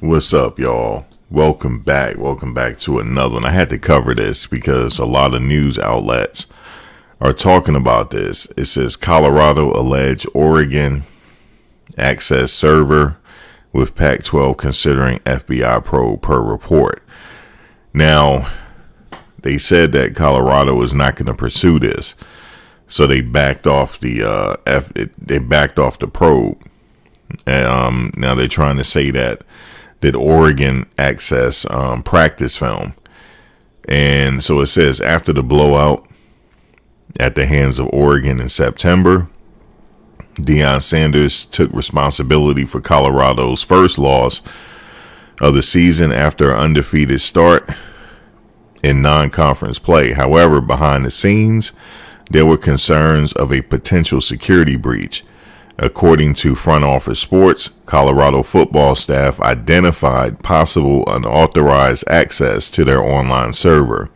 What's up, y'all? Welcome back. Welcome back to another one. I had to cover this because a lot of news outlets are talking about this. It says Colorado alleged Oregon access server with Pac-12 considering FBI probe per report. Now, they said that Colorado is not going to pursue this, so they backed off the probe. And now they're trying to say that Oregon access practice film. And so it says after the blowout at the hands of Oregon in September, Deion Sanders took responsibility for Colorado's first loss of the season after an undefeated start in non-conference play. However, behind the scenes, there were concerns of a potential security breach. According to Front Office Sports, Colorado football staff identified possible unauthorized access to their online server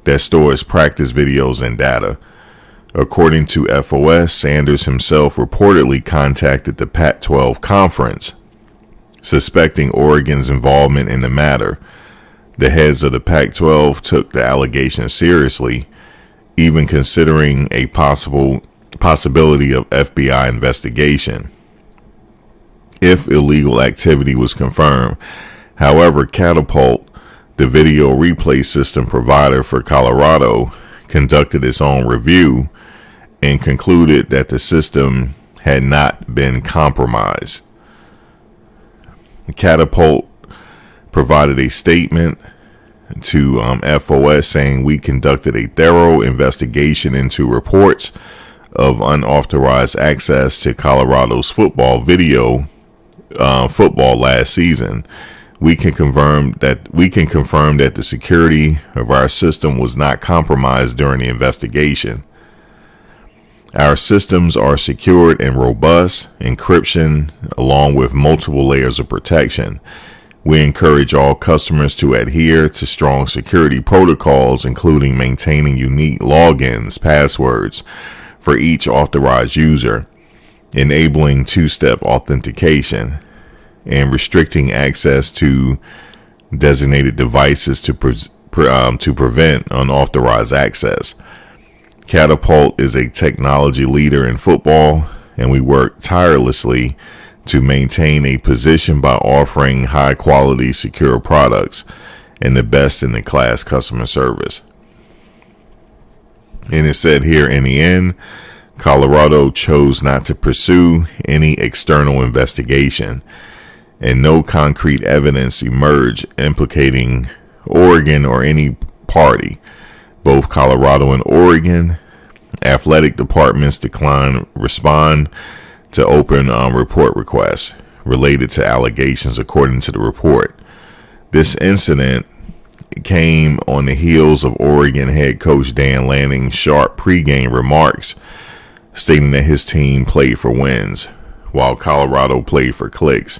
that stores practice videos and data. According to FOS, Sanders himself reportedly contacted the Pac-12 conference, suspecting Oregon's involvement in the matter. The heads of the Pac-12 took the allegations seriously, even considering a possibility of FBI investigation if illegal activity was confirmed. However, Catapult, the video replay system provider for Colorado, conducted its own review and concluded that the system had not been compromised. Catapult provided a statement to FOS saying, "We conducted a thorough investigation into reports of unauthorized access to Colorado's football last season. We can confirm that the security of our system was not compromised during the investigation. Our systems are secured and robust, encryption along with multiple layers of protection. We encourage all customers to adhere to strong security protocols, including maintaining unique logins, passwords for each authorized user, enabling two-step authentication, and restricting access to designated devices to prevent unauthorized access. Catapult is a technology leader in football, and we work tirelessly to maintain a position by offering high-quality, secure products and the best-in-the-class customer service." And it said here, in the end, Colorado chose not to pursue any external investigation, and no concrete evidence emerged implicating Oregon or any party. Both Colorado and Oregon athletic departments declined respond to open report requests related to allegations, according to the report. This incident came on the heels of Oregon head coach Dan Lanning's sharp pregame remarks, stating that his team played for wins, while Colorado played for clicks.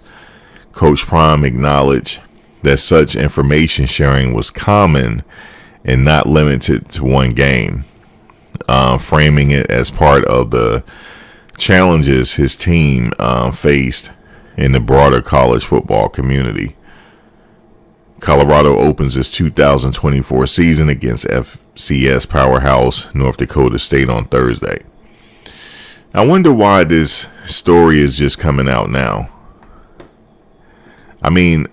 Coach Prime acknowledged that such information sharing was common and not limited to one game, framing it as part of the challenges his team faced in the broader college football community. Colorado opens its 2024 season against FCS powerhouse North Dakota State on Thursday. I wonder why this story is just coming out now. I mean,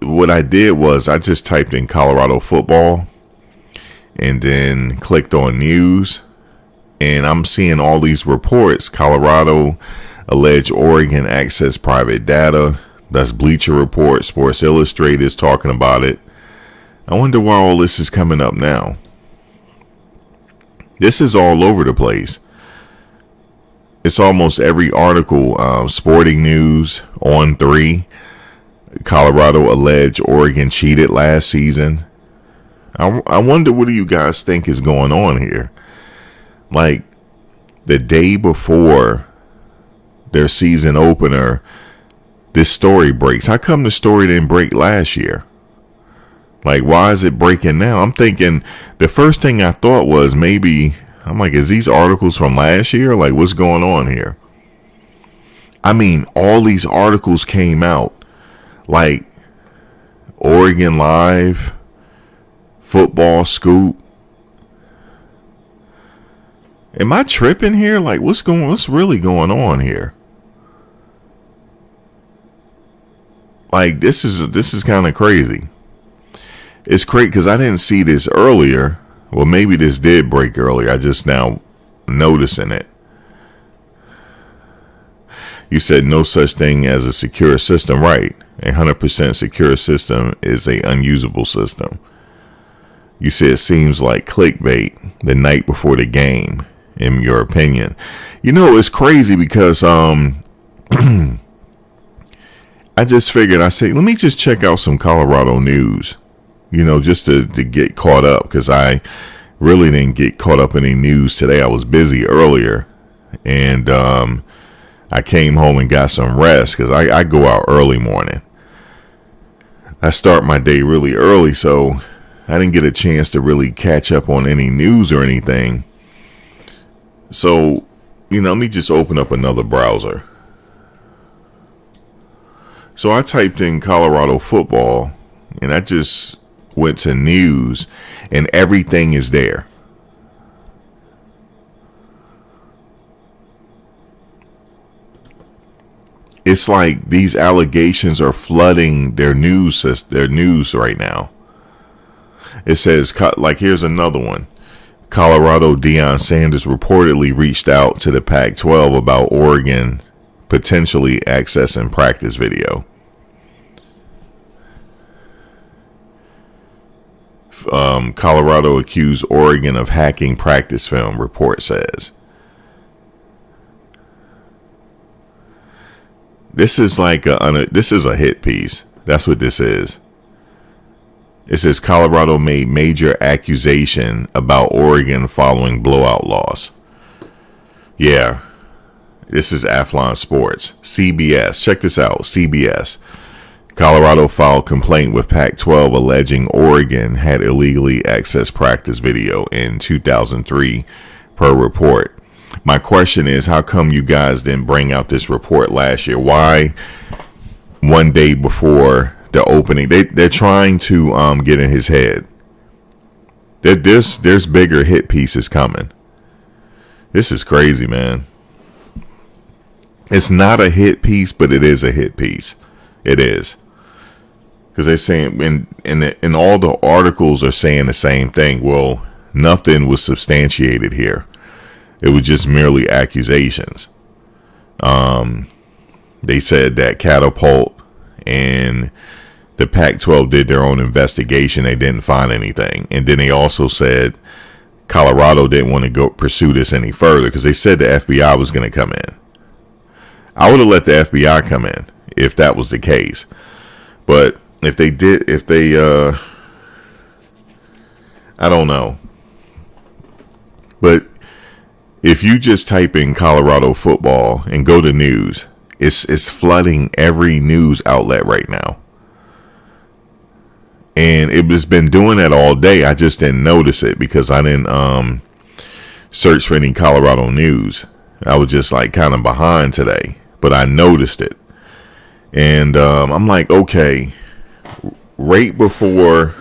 what I did was I just typed in Colorado football and then clicked on news, and I'm seeing all these reports. Colorado alleged Oregon access private data. That's Bleacher Report. Sports Illustrated is talking about it. I wonder why all this is coming up now. This is all over the place. It's almost every article. Sporting News, On 3. Colorado alleged Oregon cheated last season. I wonder, what do you guys think is going on here? Like, the day before their season opener, this story breaks. How come the story didn't break last year? Like, why is it breaking now? I'm thinking, the first thing I thought was maybe, I'm like, is these articles from last year? Like, what's going on here? I mean, all these articles came out Like Oregon Live, Football Scoop. Am I tripping here? Like, what's really going on here? Like, this is kind of crazy. It's crazy because I didn't see this earlier. Well, maybe this did break earlier. I just now noticing it. You said no such thing as a secure system, right? 100% secure system is a unusable system. You said it seems like clickbait the night before the game, in your opinion. You know, it's crazy because I just figured, I said, let me just check out some Colorado news, you know, just to get caught up, because I really didn't get caught up in any news today. I was busy earlier, and I came home and got some rest because I go out early morning. I start my day really early, so I didn't get a chance to really catch up on any news or anything. So, you know, let me just open up another browser. So I typed in Colorado football, and I just went to news, and everything is there. It's like these allegations are flooding their news right now. It says, like, here's another one. Colorado Deion Sanders reportedly reached out to the Pac-12 about Oregon potentially accessing practice video. Colorado accused Oregon of hacking practice film, report says. This is like this is a hit piece. That's what this is. It says Colorado made major accusation about Oregon following blowout loss. Yeah. This is Athlon Sports. CBS. Check this out. CBS. Colorado filed complaint with Pac-12 alleging Oregon had illegally accessed practice video in 2003 per report. My question is, how come you guys didn't bring out this report last year? Why one day before the opening? They're trying to get in his head. There's bigger hit pieces coming. This is crazy, man. It's not a hit piece, but it is a hit piece. It is. Because they're saying, and all the articles are saying the same thing. Well, nothing was substantiated here. It was just merely accusations. They said that Catapult and the Pac-12 did their own investigation. They didn't find anything. And then they also said Colorado didn't want to go pursue this any further because they said the FBI was going to come in. I would have let the FBI come in if that was the case. But if they I don't know. But if you just type in Colorado football and go to news, it's flooding every news outlet right now. And it has been doing that all day. I just didn't notice it because I didn't search for any Colorado news. I was just like kind of behind today, but I noticed it. And I'm like, okay, right before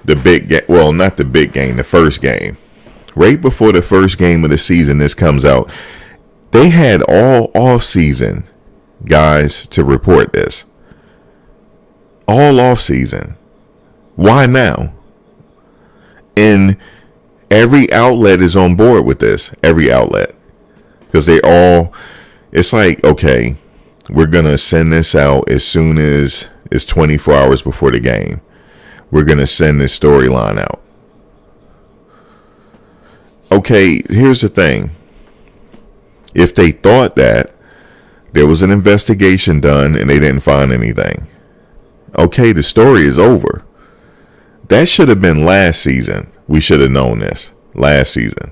the big game, well, not the big game, the first game. Right before the first game of the season, this comes out. They had all off season guys to report this. All off season. Why now? And every outlet is on board with this. Every outlet. Because it's like, okay, we're going to send this out as soon as it's 24 hours before the game. We're going to send this storyline out. Okay, here's the thing. If they thought that there was an investigation done and they didn't find anything, okay, the story is over. That should have been last season. We should have known this last season.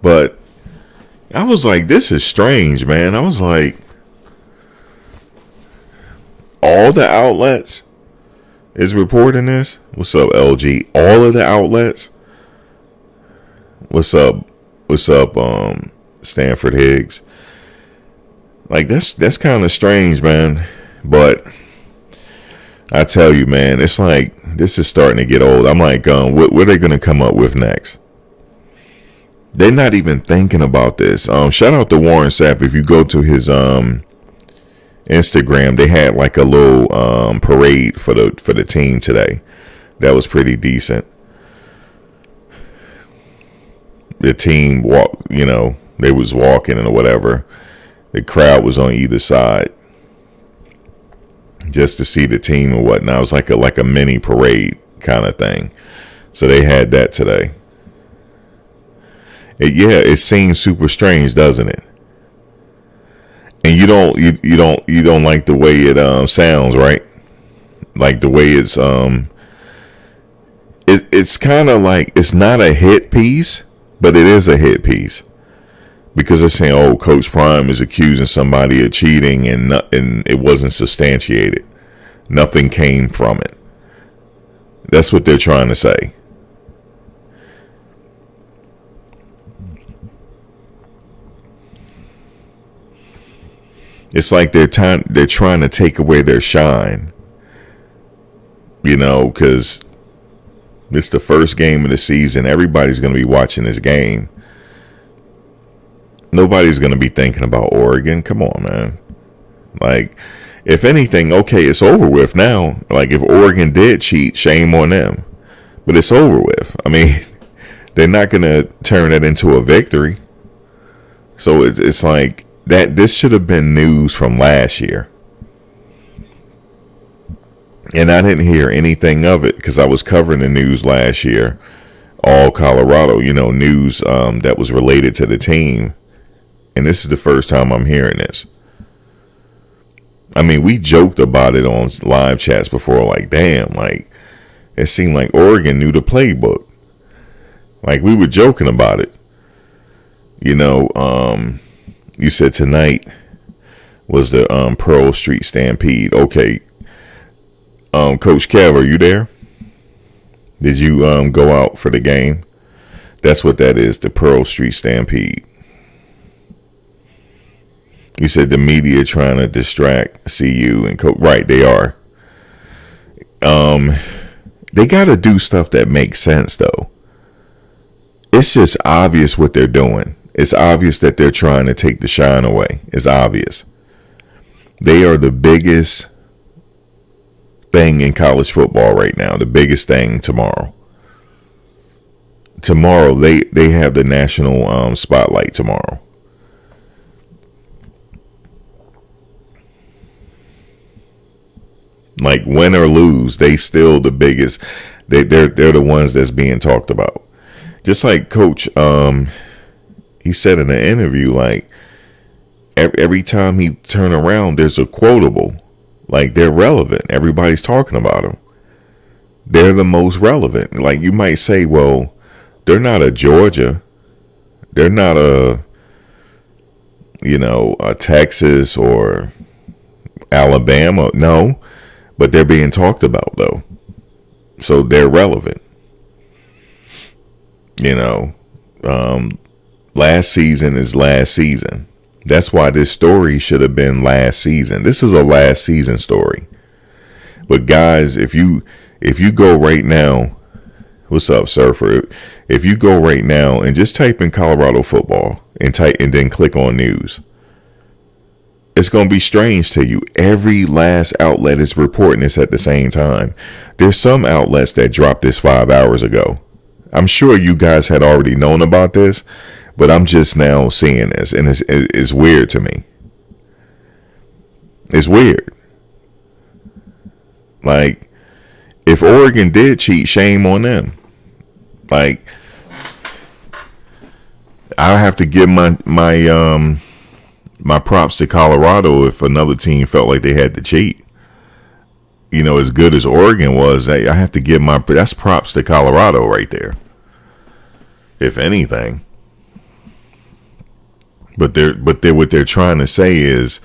But I was like, this is strange, man. I was like, all the outlets is reporting this. What's up, LG? All of the outlets. What's up, What's up, Stanford Higgs? Like that's kind of strange, man. But I tell you, man, it's like this is starting to get old. I'm like, what are they gonna come up with next? They're not even thinking about this. Shout out to Warren Sapp. If you go to his Instagram, they had like a little parade for the team today. That was pretty decent. The team they was walking and whatever. The crowd was on either side just to see the team and whatnot. It was like a mini parade kind of thing. So they had that today. It seems super strange, doesn't it? And you don't like the way it sounds, right? Like the way it's it's kind of like it's not a hit piece, but it is a hit piece because they're saying, "Oh, Coach Prime is accusing somebody of cheating," and it wasn't substantiated. Nothing came from it. That's what they're trying to say. It's like they're trying to take away their shine, because it's the first game of the season. Everybody's going to be watching this game. Nobody's going to be thinking about Oregon. Come on, man. Like, if anything, okay, it's over with now. Like, if Oregon did cheat, shame on them. But it's over with. I mean, they're not going to turn it into a victory. So it's like, this should have been news from last year. And I didn't hear anything of it because I was covering the news last year. All Colorado, news that was related to the team. And this is the first time I'm hearing this. I mean, we joked about it on live chats before. Like, damn, like, it seemed like Oregon knew the playbook. Like, we were joking about it. You said tonight was the Pearl Street Stampede. Okay. Coach Kev, are you there? Did you go out for the game? That's what that is, the Pearl Street Stampede. You said the media trying to distract CU and Coach. Right, they are. They got to do stuff that makes sense, though. It's just obvious what they're doing. It's obvious that they're trying to take the shine away. It's obvious. They are the biggest thing in college football right now. The biggest thing tomorrow. Tomorrow, they have the national spotlight tomorrow. Like, win or lose, they still the biggest. They're the ones that's being talked about. Just like Coach, he said in an interview, like, every time he turn around, there's a quotable. Like, they're relevant. Everybody's talking about them. They're the most relevant. Like, you might say, well, they're not a Georgia. They're not a Texas or Alabama. No, but they're being talked about, though. So they're relevant. Last season is last season. That's why this story should have been last season. This is a last season story. But guys, if you go right now, what's up, Surfer? If you go right now and just type in Colorado football and then click on news, it's going to be strange to you. Every last outlet is reporting this at the same time. There's some outlets that dropped this 5 hours ago. I'm sure you guys had already known about this, but I'm just now seeing this, and it's weird to me. It's weird. Like, if Oregon did cheat, shame on them. Like, I have to give my props to Colorado if another team felt like they had to cheat. As good as Oregon was, I have to give that's props to Colorado right there. If anything. But what they're trying to say is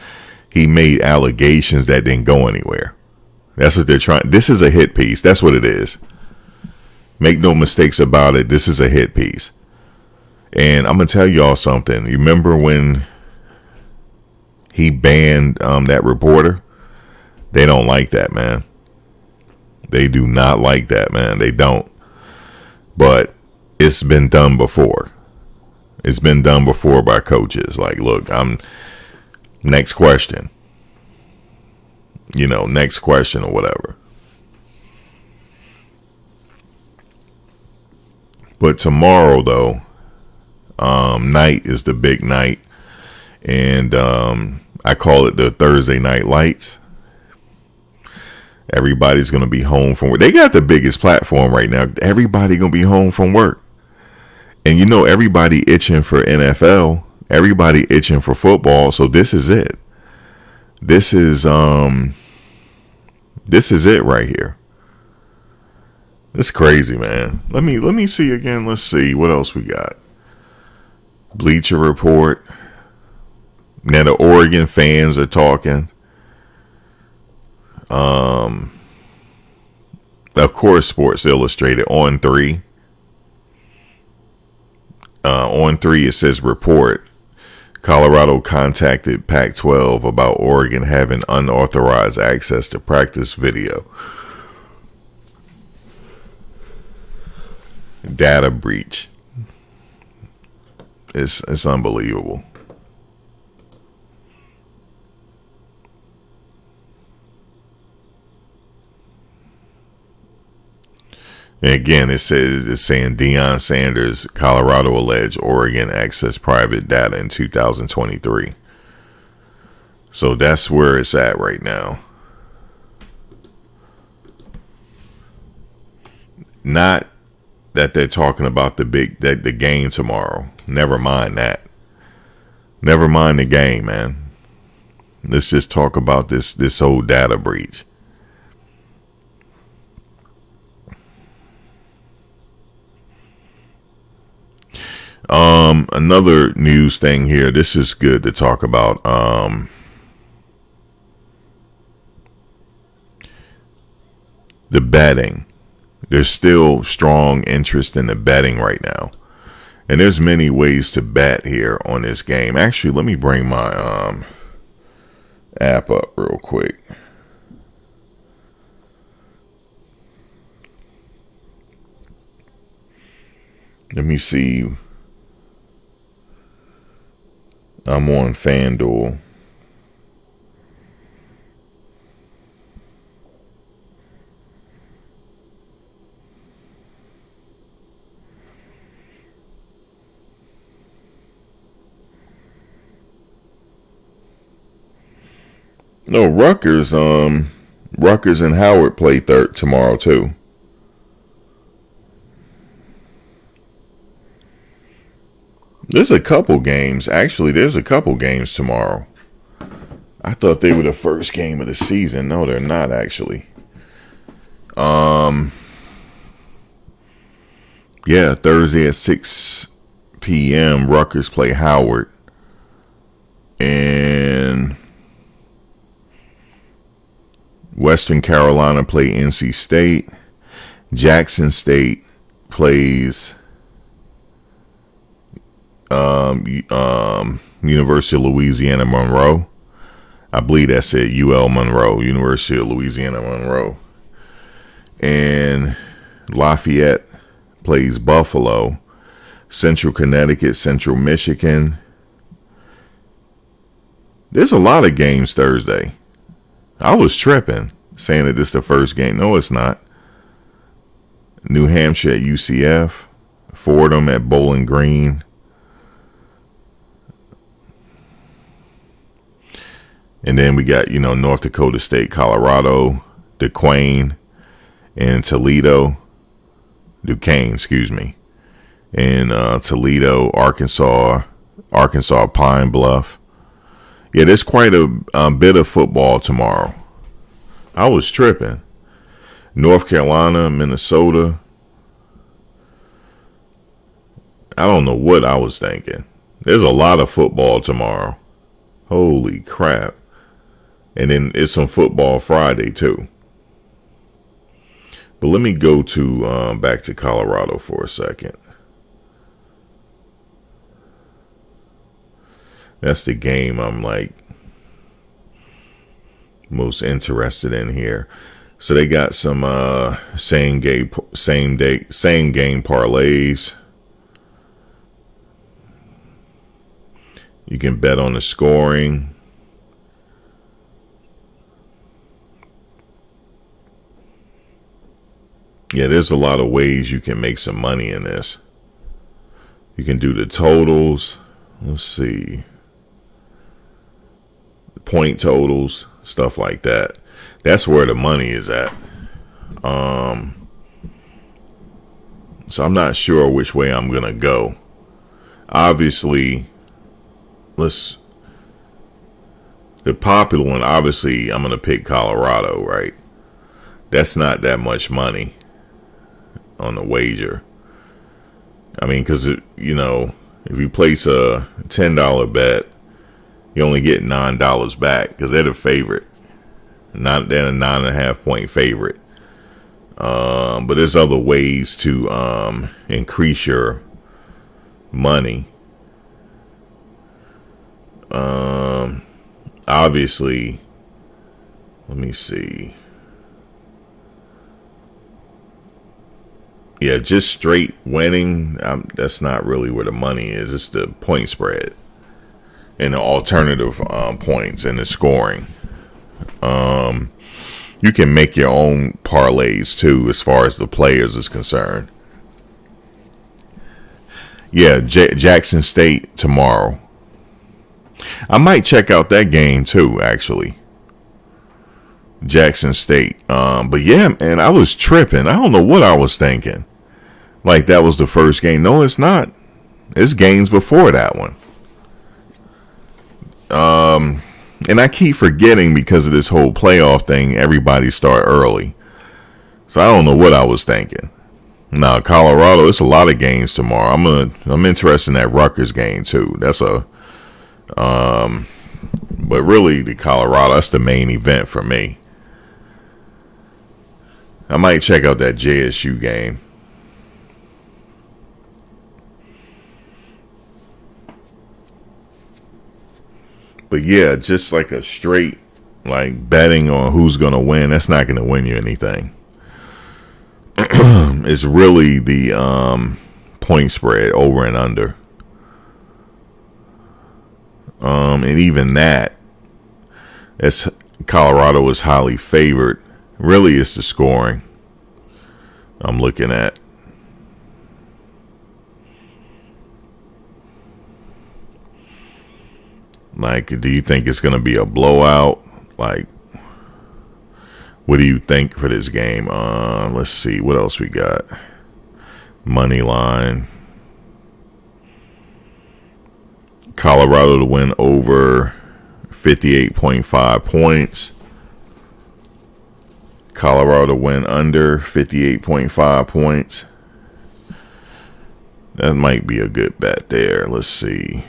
he made allegations that didn't go anywhere. That's what they're trying. This is a hit piece. That's what it is. Make no mistakes about it. This is a hit piece. And I'm gonna tell y'all something. You remember when he banned that reporter? They don't like that, man. They do not like that, man. They don't. But it's been done before. It's been done before by coaches. Like, look, next question. Next question or whatever. But tomorrow, though, night is the big night. And I call it the Thursday Night Lights. Everybody's going to be home from work. They got the biggest platform right now. Everybody going to be home from work. And everybody itching for NFL. Everybody itching for football. So this is it. This is it right here. It's crazy, man. Let me see again. Let's see what else we got. Bleacher Report. Now the Oregon fans are talking. Of course, Sports Illustrated on 3. On 3 it says report. Colorado contacted Pac-12 about Oregon having unauthorized access to practice video. Data breach. It's unbelievable. And again, it's saying Deion Sanders, Colorado alleged Oregon accessed private data in 2023. So that's where it's at right now. Not that they're talking about the game tomorrow. Never mind that. Never mind the game, man. Let's just talk about this whole data breach. Another news thing here. This is good to talk about. The betting. There's still strong interest in the betting right now. And there's many ways to bet here on this game. Actually, let me bring my app up real quick. Let me see. I'm on FanDuel. No, Rutgers and Howard play tomorrow too. There's a couple games. Actually, there's a couple games tomorrow. I thought they were the first game of the season. No, they're not actually. Yeah, Thursday at 6 p.m. Rutgers play Howard. And Western Carolina play NC State. Jackson State plays University of Louisiana Monroe. I believe that's it. UL Monroe, University of Louisiana Monroe. And Lafayette plays Buffalo. Central Connecticut, Central Michigan. There's a lot of games Thursday. I was tripping saying that this is the first game. No, it's not. New Hampshire at UCF. Fordham at Bowling Green. And then we got, North Dakota State, Colorado, Duquesne, and Toledo. Duquesne, excuse me. And Toledo, Arkansas, Pine Bluff. Yeah, there's quite a bit of football tomorrow. I was tripping. North Carolina, Minnesota. I don't know what I was thinking. There's a lot of football tomorrow. Holy crap. And then it's some football Friday too. But let me go to back to Colorado for a second. That's the game I'm like most interested in here. So they got some same game parlays. You can bet on the scoring. Yeah, there's a lot of ways you can make some money in this. You can do the totals. Let's see. Point totals, stuff like that. That's where the money is at. So I'm not sure which way I'm going to go. Obviously, the popular one, obviously, I'm going to pick Colorado, right? That's not that much money on the wager. I mean, because, if you place a $10 bet, you only get $9 back because they're the favorite. They're a 9.5 point favorite. But there's other ways to increase your money. Obviously, let me see. Yeah, just straight winning, that's not really where the money is. It's the point spread and the alternative points and the scoring. You can make your own parlays too, as far as the players is concerned. Yeah, Jackson State tomorrow. I might check out that game too, actually. Jackson State. But yeah, man, I was tripping. I don't know what I was thinking. Like that was the first game. No, it's not. It's games before that one. And I keep forgetting because of this whole playoff thing, everybody start early. So I don't know what I was thinking. Now, Colorado, it's a lot of games tomorrow. I'm interested in that Rutgers game too. That's but really the Colorado, that's the main event for me. I might check out that JSU game. But yeah, just like a straight, like betting on who's going to win, that's not going to win you anything. It's really the point spread over and under. And even that's Colorado is highly favored. Really, it's the scoring I'm looking at. Like, do you think it's going to be a blowout? Like, what do you think for this game? Let's see. What else we got? Money line. Colorado to win over 58.5 points. Colorado to win under 58.5 points. That might be a good bet there. Let's see.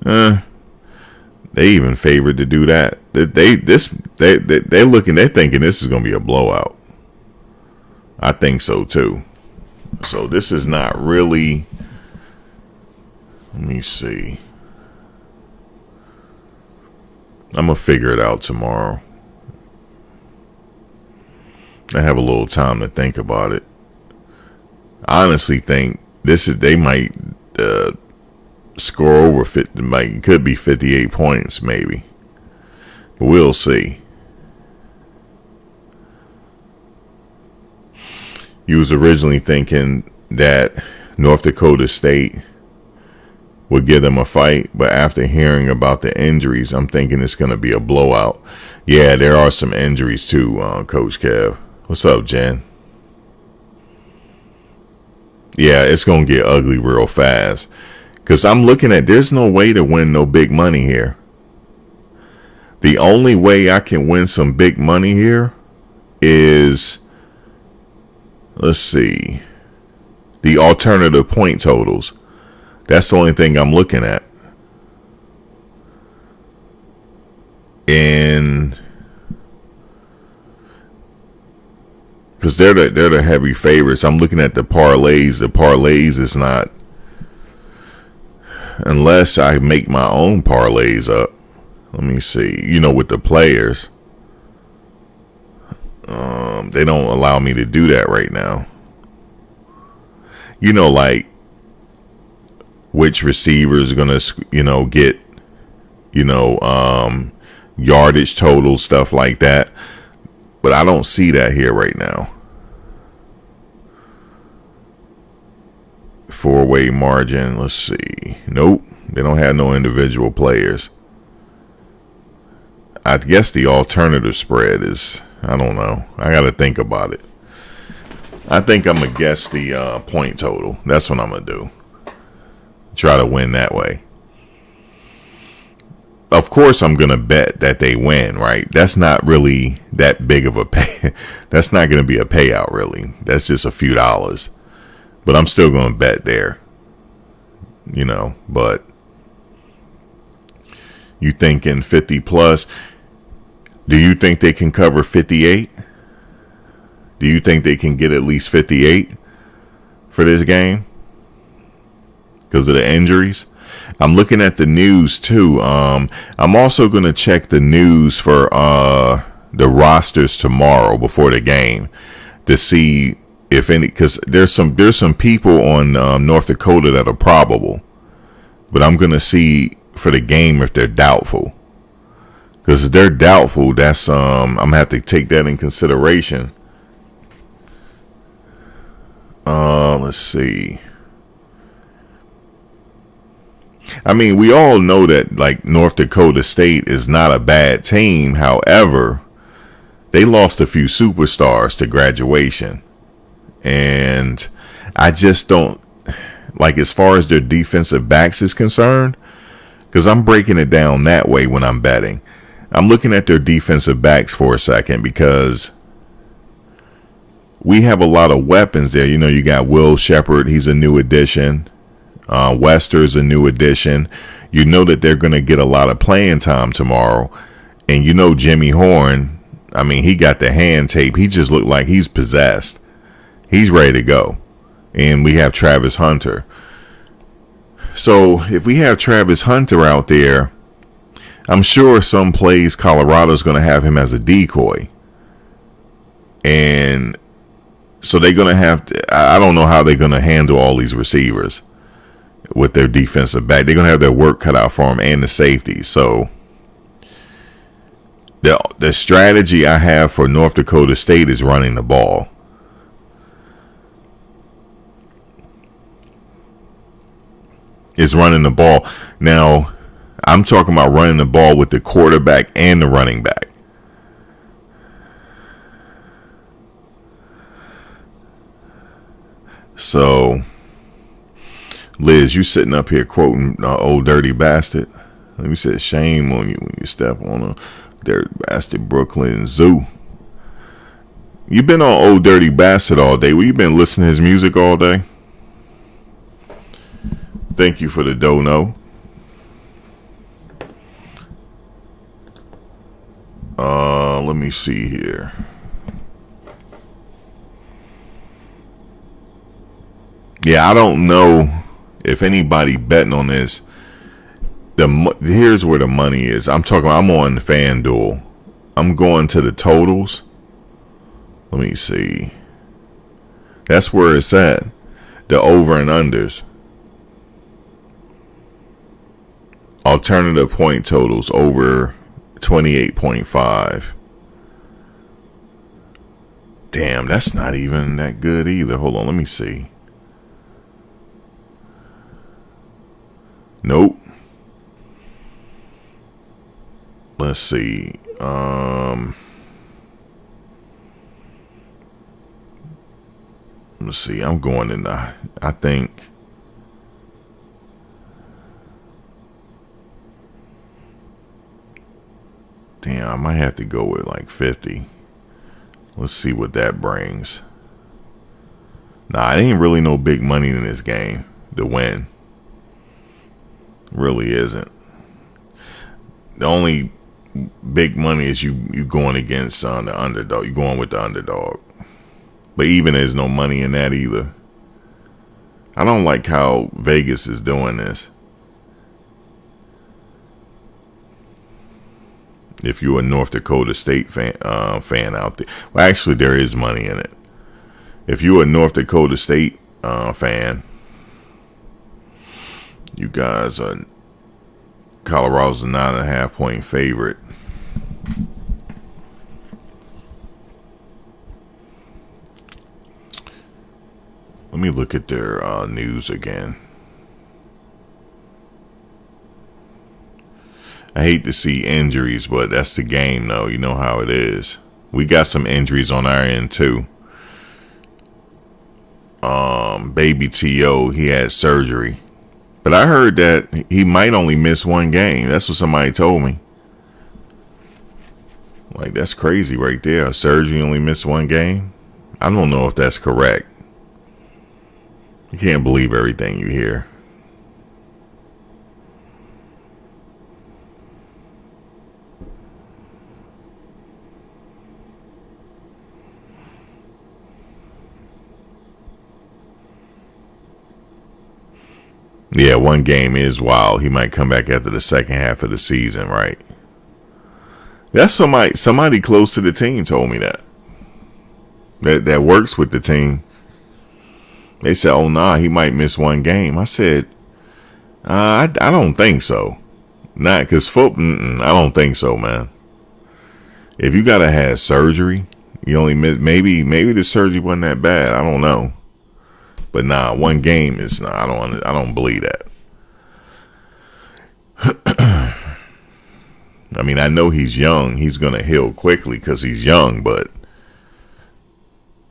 They even favored to do that. They're thinking this is gonna be a blowout. I think so too. So this is not really. Let me see. I'm gonna figure it out tomorrow. I have a little time to think about it. I honestly think they might score over 50, like could be 58 points maybe, but we'll see. You was originally thinking that North Dakota State would give them a fight, but after hearing about the injuries, I'm thinking it's going to be a blowout. Yeah, there are some injuries too, Coach Kev. What's up, Jen? Yeah, it's going to get ugly real fast. Because I'm looking at, there's no way to win no big money here. The only way I can win some big money here is, let's see, the alternative point totals. That's the only thing I'm looking at. And because they're the heavy favorites. I'm looking at the parlays. The parlays is not. unless I make my own parlays up. Let me see. With the players, they don't allow me to do that right now. Like which receiver is gonna, get, yardage total, stuff like that. But I don't see that here right now. 4-way margin. Let's see. Nope. They don't have no individual players. I guess the alternative spread is, I don't know. I got to think about it. I think I'm going to guess the point total. That's what I'm going to do. Try to win that way. Of course, I'm going to bet that they win, right? That's not really that big of a pay. That's not going to be a payout, really. That's just a few dollars. But I'm still going to bet there. But you thinking 50 plus? Do you think they can cover 58? Do you think they can get at least 58 for this game? Because of the injuries? I'm looking at the news too. I'm also going to check the news for the rosters tomorrow before the game to see if any, because there's some people on North Dakota that are probable, but I'm going to see for the game if they're doubtful. Because if they're doubtful, that's I'm gonna have to take that in consideration. Let's see. I mean, we all know that like North Dakota State is not a bad team. However, they lost a few superstars to graduation, and I just don't like as far as their defensive backs is concerned. Because I'm breaking it down that way when I'm betting. I'm looking at their defensive backs for a second because we have a lot of weapons there. You got Will Shepard. He's a new addition. Wester's a new addition. You know that they're going to get a lot of playing time tomorrow. And Jimmy Horn, I mean, he got the hand tape. He just looked like he's possessed. He's ready to go. And we have Travis Hunter. So if we have Travis Hunter out there, I'm sure some plays Colorado's going to have him as a decoy. And so they're going to have to, I don't know how they're going to handle all these receivers with their defensive back. They're going to have their work cut out for them and the safety. So the strategy I have for North Dakota State is running the ball. Is running the ball. Now, I'm talking about running the ball with the quarterback and the running back. So, Liz, you sitting up here quoting Old Dirty Bastard. Let me say shame on you when you step on a Dirty Bastard Brooklyn Zoo. You've been on Old Dirty Bastard all day. Well, you been listening to his music all day? Thank you for the dono. Let me see here. Yeah, I don't know if anybody betting on this. Here's where the money is. I'm on FanDuel. I'm going to the totals. Let me see. That's where it's at. The over and unders. Alternative point totals over 28.5. Damn, that's not even that good either. Hold on, let me see. Nope. Let's see. Let's see. I'm going in the, I think. Damn, I might have to go with like 50. Let's see what that brings. Nah, it ain't really no big money in this game to win. Really isn't. The only big money is you going against the underdog. You going with the underdog. But even there's no money in that either. I don't like how Vegas is doing this. If you're a North Dakota State fan out there, well, actually, there is money in it. If you're a North Dakota State fan, you guys are Colorado's a 9.5-point favorite. Let me look at their news again. I hate to see injuries, but that's the game, though. You know how it is. We got some injuries on our end, too. Baby T.O., he had surgery. But I heard that he might only miss one game. That's what somebody told me. Like, that's crazy right there. A surgery only missed one game? I don't know if that's correct. You can't believe everything you hear. Yeah, one game is wild. He might come back after the second half of the season, right? That's somebody close to the team told me that. That works with the team. They said, "Oh nah, he might miss one game." I said, "I don't think so. Not because football. I don't think so, man. If you gotta have surgery, you only miss. Maybe the surgery wasn't that bad. I don't know." But nah, one game is not. I don't believe that. I mean, I know he's young. He's gonna heal quickly because he's young. But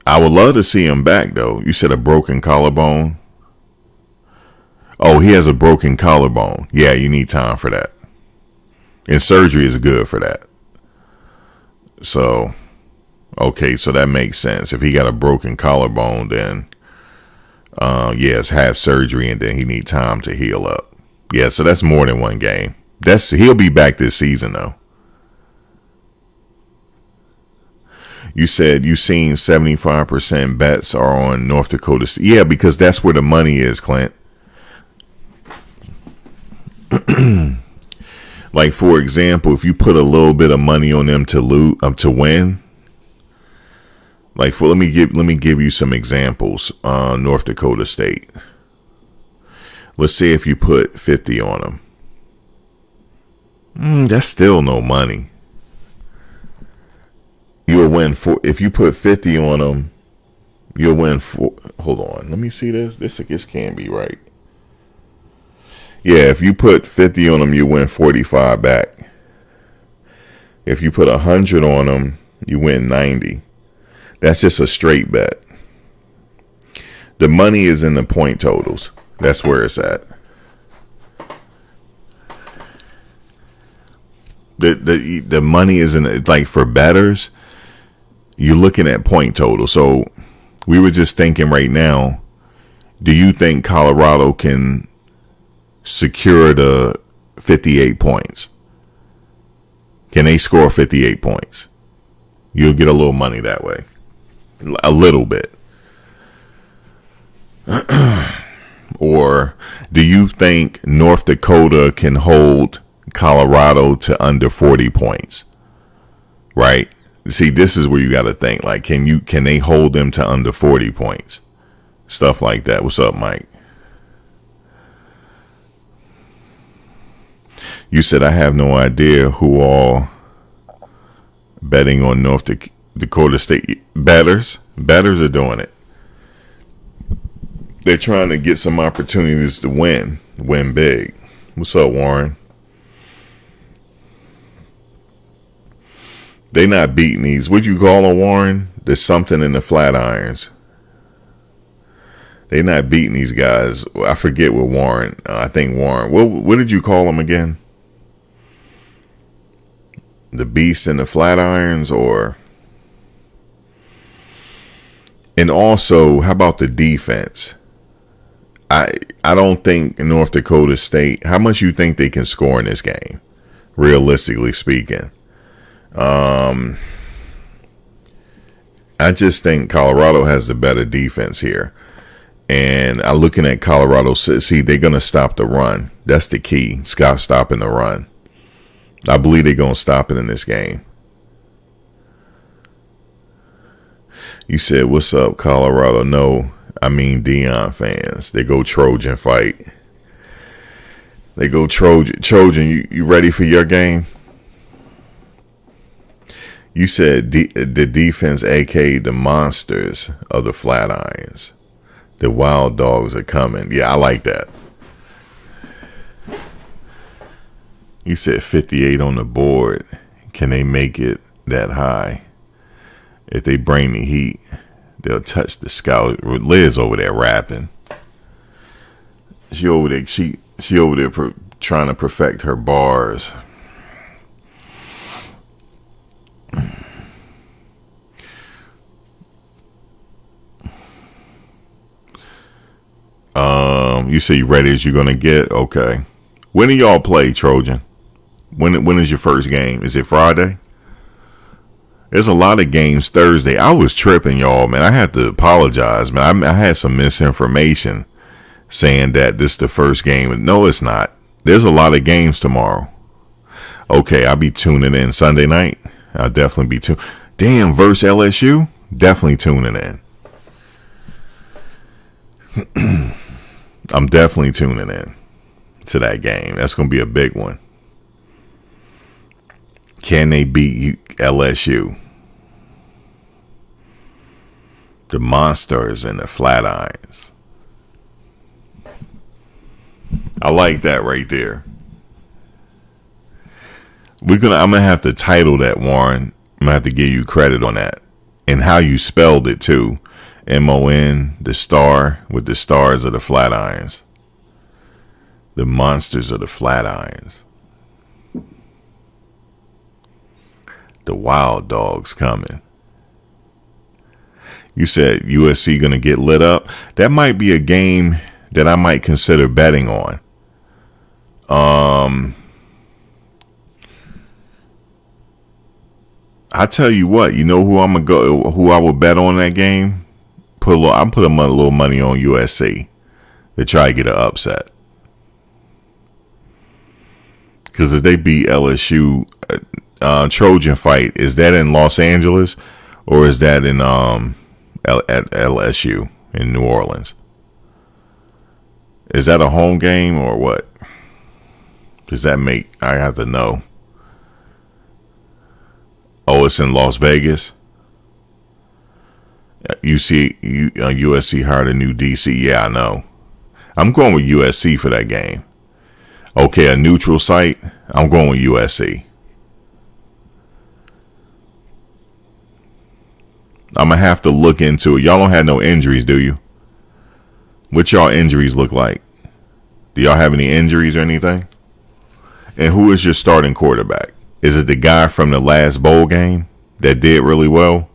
I would love to see him back, though. You said a broken collarbone. Oh, he has a broken collarbone. Yeah, you need time for that. And surgery is good for that. So, okay, so that makes sense. If he got a broken collarbone, then yes, have surgery and then he need time to heal up. Yeah, so that's more than one game. He'll be back this season though. You said you seen 75% bets are on North Dakota State. Yeah, because that's where the money is, Clint. Like for example, if you put a little bit of money on them to win. Like let me give you some examples. North Dakota State. Let's say if you put 50 on them. That's still no money. You'll win if you put 50 on them. You'll win hold on. Let me see this. This can't be right. Yeah, if you put 50 on them, you win 45 back. If you put 100 on them, you win 90. That's just a straight bet. The money is in the point totals. That's where it's at. The money is in it. Like for bettors, you're looking at point total. So we were just thinking right now, do you think Colorado can secure the 58 points? Can they score 58 points? You'll get a little money that way. A little bit. Or do you think North Dakota can hold Colorado to under 40 points? Right? See, this is where you got to think. Like, can they hold them to under 40 points? Stuff like that. What's up, Mike? You said I have no idea who all betting on North Dakota State. Bettors are doing it. They're trying to get some opportunities to win big. What's up, Warren? They not beating these. What'd you call them, Warren? There's something in the Flatirons. They not beating these guys. I forget what Warren. I think Warren. What did you call them again? The Beast and the Flatirons, or? And also, how about the defense? I don't think North Dakota State. How much you think they can score in this game, realistically speaking? I just think Colorado has the better defense here. And I'm looking at Colorado. See, they're going to stop the run. That's the key. Stopping the run. I believe they're going to stop it in this game. You said, what's up, Colorado? No, I mean Deion fans. They go Trojan fight. They go Trojan. Trojan, you ready for your game? You said the defense, aka the monsters of the Flatirons. The wild dogs are coming. Yeah, I like that. You said 58 on the board. Can they make it that high? If they bring the heat, they'll touch the scout. Liz over there rapping. She over there. She over there trying to perfect her bars. You say you ready as you're gonna get. Okay. When do y'all play, Trojan? When is your first game? Is it Friday? There's a lot of games Thursday. I was tripping, y'all, man. I had to apologize, man. I had some misinformation saying that this is the first game. No, it's not. There's a lot of games tomorrow. Okay, I'll be tuning in Sunday night. I'll definitely be tuning. Damn, versus LSU? Definitely tuning in. I'm definitely tuning in to that game. That's going to be a big one. Can they beat LSU? The monsters and the Flatirons. I like that right there. I'm gonna have to title that, Warren. I'm gonna have to give you credit on that. And how you spelled it too. MON, the star with the stars of the Flatirons. The monsters of the Flatirons. The wild dogs coming. You said USC gonna get lit up. That might be a game that I might consider betting on. I tell you what, you know who who I would bet on that game? I'm putting a little money on USC to try to get an upset. Because if they beat LSU, Trojan fight, is that in Los Angeles or is that in at LSU in New Orleans? Is that a home game or what? Does that make? I have to know. Oh, it's in Las Vegas. USC hired a new DC. Yeah, I know. I'm going with USC for that game. Okay, a neutral site. I'm going with USC. I'm gonna have to look into it. Y'all don't have no injuries, do you? What y'all injuries look like? Do y'all have any injuries or anything? And who is your starting quarterback? Is it the guy from the last bowl game that did really well?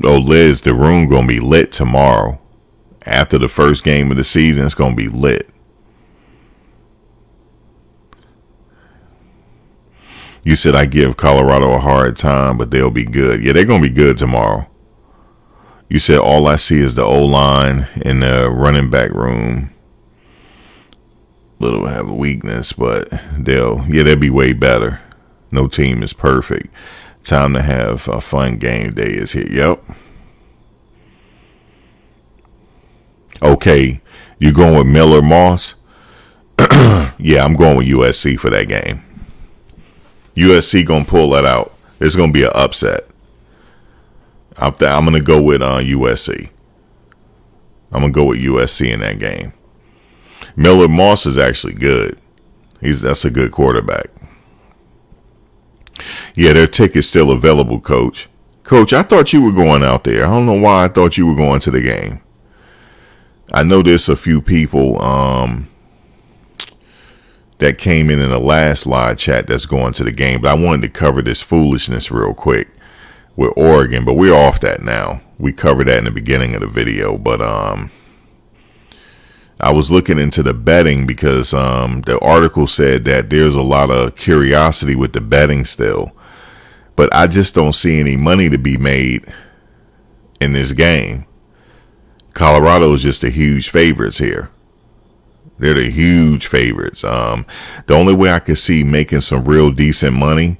Oh, Liz, the room gonna be lit tomorrow. After the first game of the season, it's gonna be lit. You said I give Colorado a hard time, but they'll be good. Yeah, they're going to be good tomorrow. You said all I see is the O-line in the running back room. Little have a weakness, but they'll be way better. No team is perfect. Time to have a fun game day is here. Yep. Okay, you going with Miller Moss? Yeah, I'm going with USC for that game. USC gonna pull that out. It's gonna be an upset. I'm gonna go with USC. I'm gonna go with USC in that game. Miller Moss is actually good. That's a good quarterback. Yeah, their ticket's still available, Coach. Coach, I thought you were going out there. I don't know why I thought you were going to the game. I know there's a few people that came in the last live chat that's going to the game, but I wanted to cover this foolishness real quick with Oregon, but we're off that now. We covered that in the beginning of the video, but I was looking into the betting because the article said that there's a lot of curiosity with the betting still, but I just don't see any money to be made in this game. Colorado is just the huge favorites here. They're the huge favorites. The only way I could see making some real decent money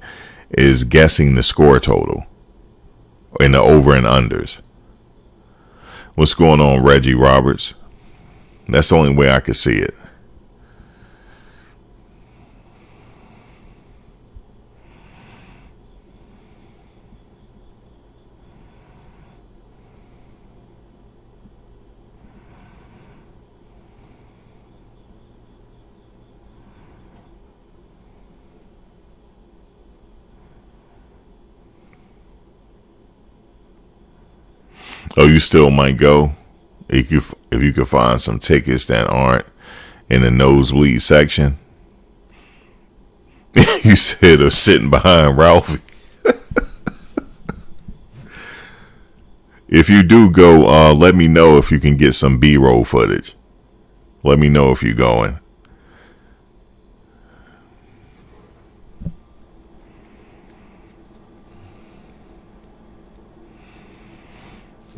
is guessing the score total in the over and unders. What's going on, Reggie Roberts? That's the only way I could see it. Oh, you still might go if you could find some tickets that aren't in the nosebleed section. You said of sitting behind Ralphie. If you do go, let me know if you can get some B-roll footage. Let me know if you're going.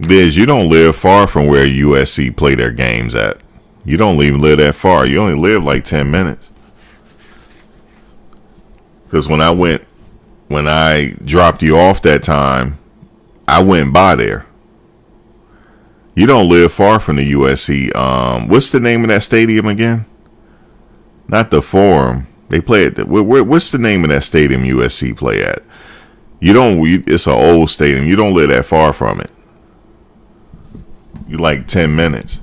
Liz, you don't live far from where USC play their games at. You don't even live that far. You only live like 10 minutes. Because when I dropped you off that time, I went by there. You don't live far from the USC. What's the name of that stadium again? Not the Forum. They play at what's the name of that stadium USC play at? It's an old stadium. You don't live that far from it. You like 10 minutes.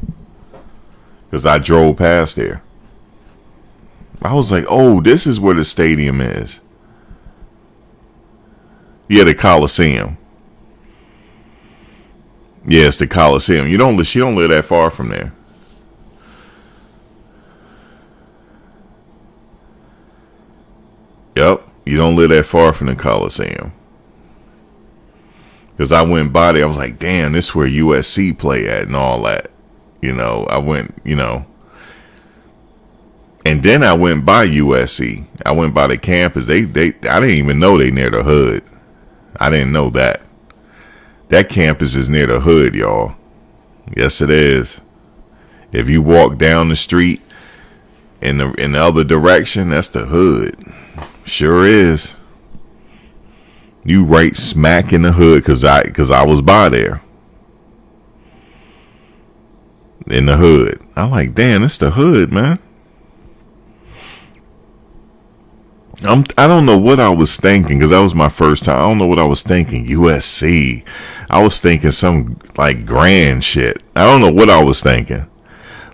Because I drove past there. I was like, oh, this is where the stadium is. Yeah, the Coliseum. Yeah, it's the Coliseum. She don't live that far from there. Yep, you don't live that far from the Coliseum. Because I went by there, I was like, damn, this is where USC play at and all that. I went, and then I went by USC. I went by the campus. I didn't even know they near the hood. I didn't know that. That campus is near the hood, y'all. Yes, it is. If you walk down the street in the other direction, that's the hood. Sure is. You right smack in the hood because I was by there. In the hood. I'm like, damn, it's the hood, man. I don't know what I was thinking because that was my first time. I don't know what I was thinking. USC. I was thinking some like grand shit. I don't know what I was thinking.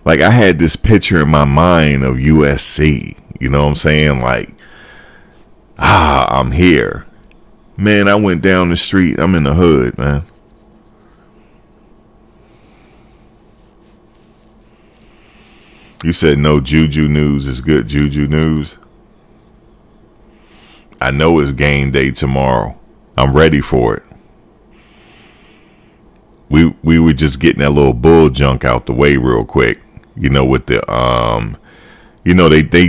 Like I had this picture in my mind of USC. You know what I'm saying? Like, I'm here. Man, I went down the street. I'm in the hood, man. You said no Juju news is good Juju news. I know it's game day tomorrow. I'm ready for it. We were just getting that little bull junk out the way real quick. With the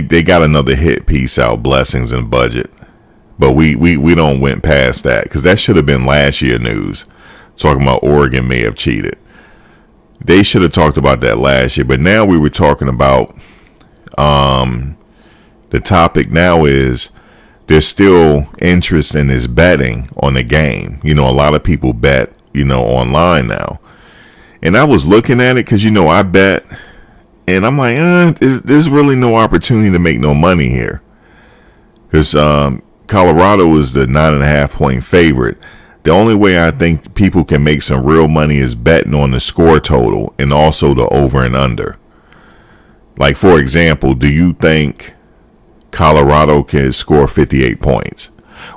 they got another hit piece out, Blessings and Budget. But we don't went past that because that should have been last year news. Talking about Oregon may have cheated. They should have talked about that last year. But now we were talking about the topic now is there's still interest in this betting on the game. A lot of people bet, online now. And I was looking at it because, I bet. And I'm like, there's really no opportunity to make no money here. Because Colorado is the 9.5 point favorite. The only way I think people can make some real money is betting on the score total and also the over and under. Like, for example, do you think Colorado can score 58 points?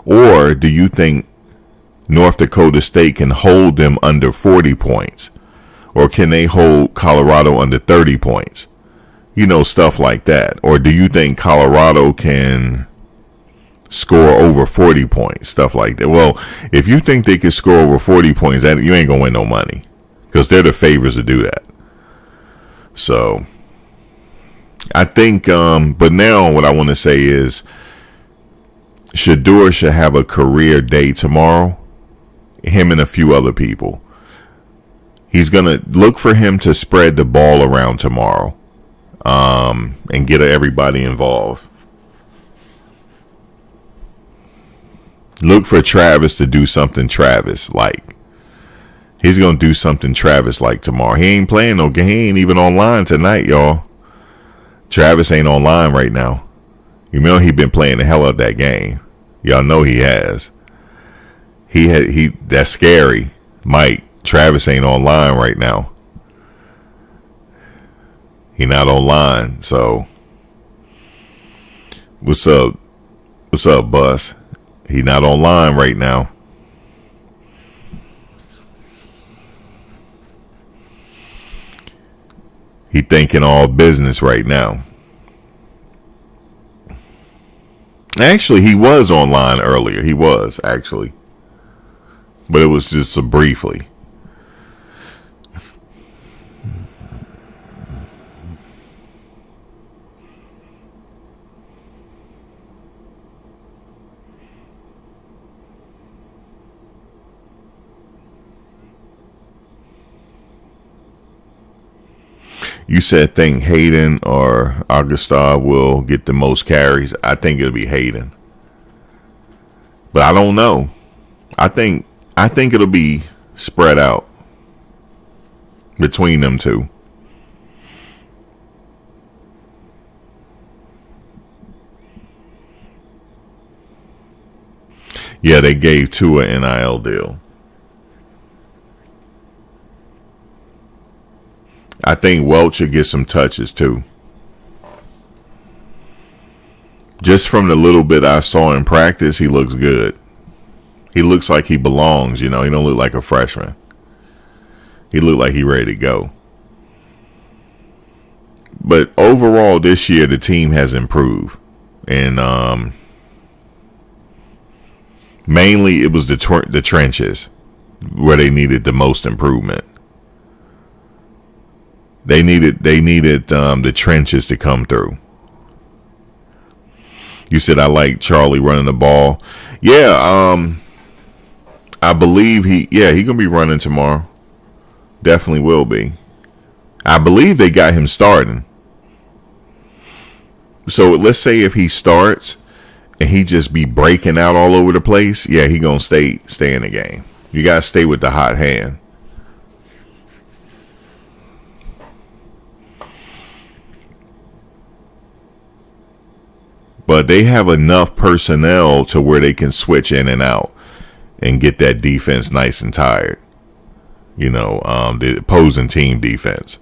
Or do you think North Dakota State can hold them under 40 points? Or can they hold Colorado under 30 points? Stuff like that. Or do you think Colorado can score over 40 points? Stuff like that. Well, if you think they can score over 40 points, you ain't going to win no money. Because they're the favorites to do that. So, I think, but now what I want to say is Shedeur should have a career day tomorrow. Him and a few other people. He's going to look for him to spread the ball around tomorrow, and get everybody involved. Look for Travis to do something Travis like. He's going to do something Travis like tomorrow. He ain't playing no game. He ain't even online tonight, y'all. Travis ain't online right now. You know he been playing the hell out of that game. Y'all know he has. That's scary. Mike, Travis ain't online right now. He not online, so what's up? What's up, Bus? He not online right now. He thinking all business right now. Actually, he was online earlier. He was, actually. But it was just briefly. You said think Hayden or Augustar will get the most carries. I think it'll be Hayden. But I don't know. I think it'll be spread out between them two. Yeah, they gave Tua an NIL deal. I think Welch should get some touches too. Just from the little bit I saw in practice, he looks good. He looks like he belongs, you know. He don't look like a freshman. He looked like he ready to go. But overall this year the team has improved. And mainly it was the trenches where they needed the most improvement. They needed the trenches to come through. You said I like Charlie running the ball. Yeah, I believe he gonna be running tomorrow. Definitely will be. I believe they got him starting. So let's say if he starts and he just be breaking out all over the place, yeah, he gonna stay in the game. You gotta stay with the hot hand. But they have enough personnel to where they can switch in and out and get that defense nice and tired. You know, the opposing team defense.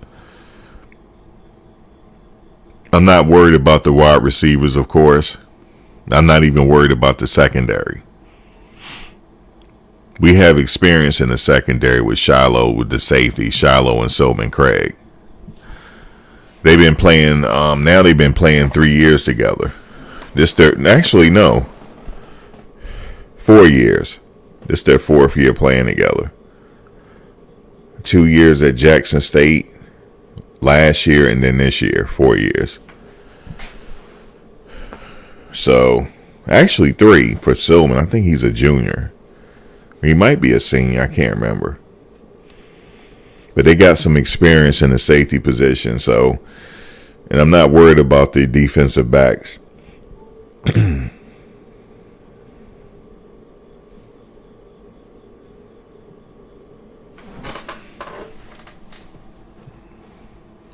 I'm not worried about the wide receivers, of course. I'm not even worried about the secondary. We have experience in the secondary with Shiloh, with the safety, Shiloh and Sylvan Craig. They've been playing, now they've been playing 3 years together. 4 years. This their 4th year playing together. 2 years at Jackson State last year, and then this year, 4 years. So, actually 3 for Silman. I think he's a junior. He might be a senior. I can't remember. But they got some experience in the safety position. So, and I'm not worried about the defensive backs.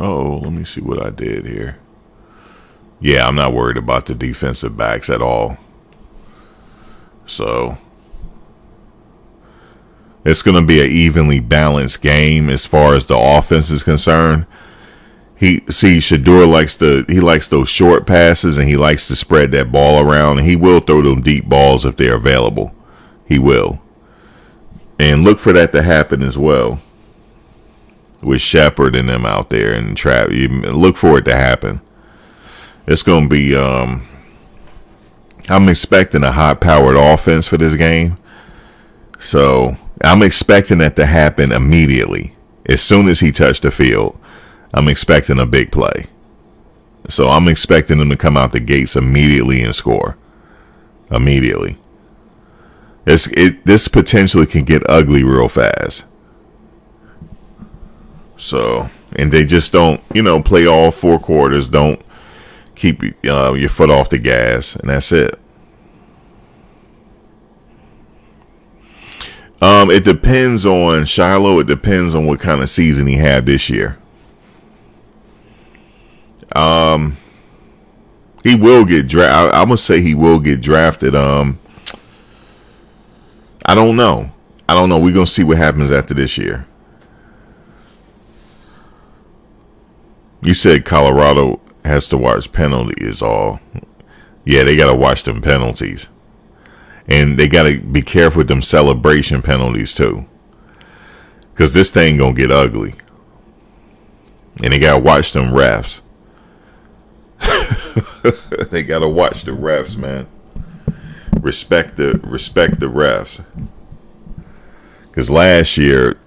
Oh, let me see what I did here. Yeah, I'm not worried about the defensive backs at all. So it's going to be an evenly balanced game as far as the offense is concerned. Shedeur likes those short passes, and he likes to spread that ball around, and he will throw them deep balls if they're available. He will. And look for that to happen as well with Shepard and them out there and Trap. Look for it to happen. It's going to be I'm expecting a high-powered offense for this game. So I'm expecting that to happen immediately. As soon as he touched the field, I'm expecting a big play. So I'm expecting them to come out the gates immediately and score. Immediately. This potentially can get ugly real fast. So, and they just don't, play all 4 quarters. Don't keep your foot off the gas, and that's it. It depends on Shiloh. It depends on what kind of season he had this year. He will get drafted. I'm gonna say he will get drafted. I don't know. We're gonna see what happens after this year. You said Colorado has to watch penalties. All, yeah, they gotta watch them penalties, and they gotta be careful with them celebration penalties too, because this thing gonna get ugly, and they gotta watch them refs. They gotta watch the refs, man. Respect the refs, because last year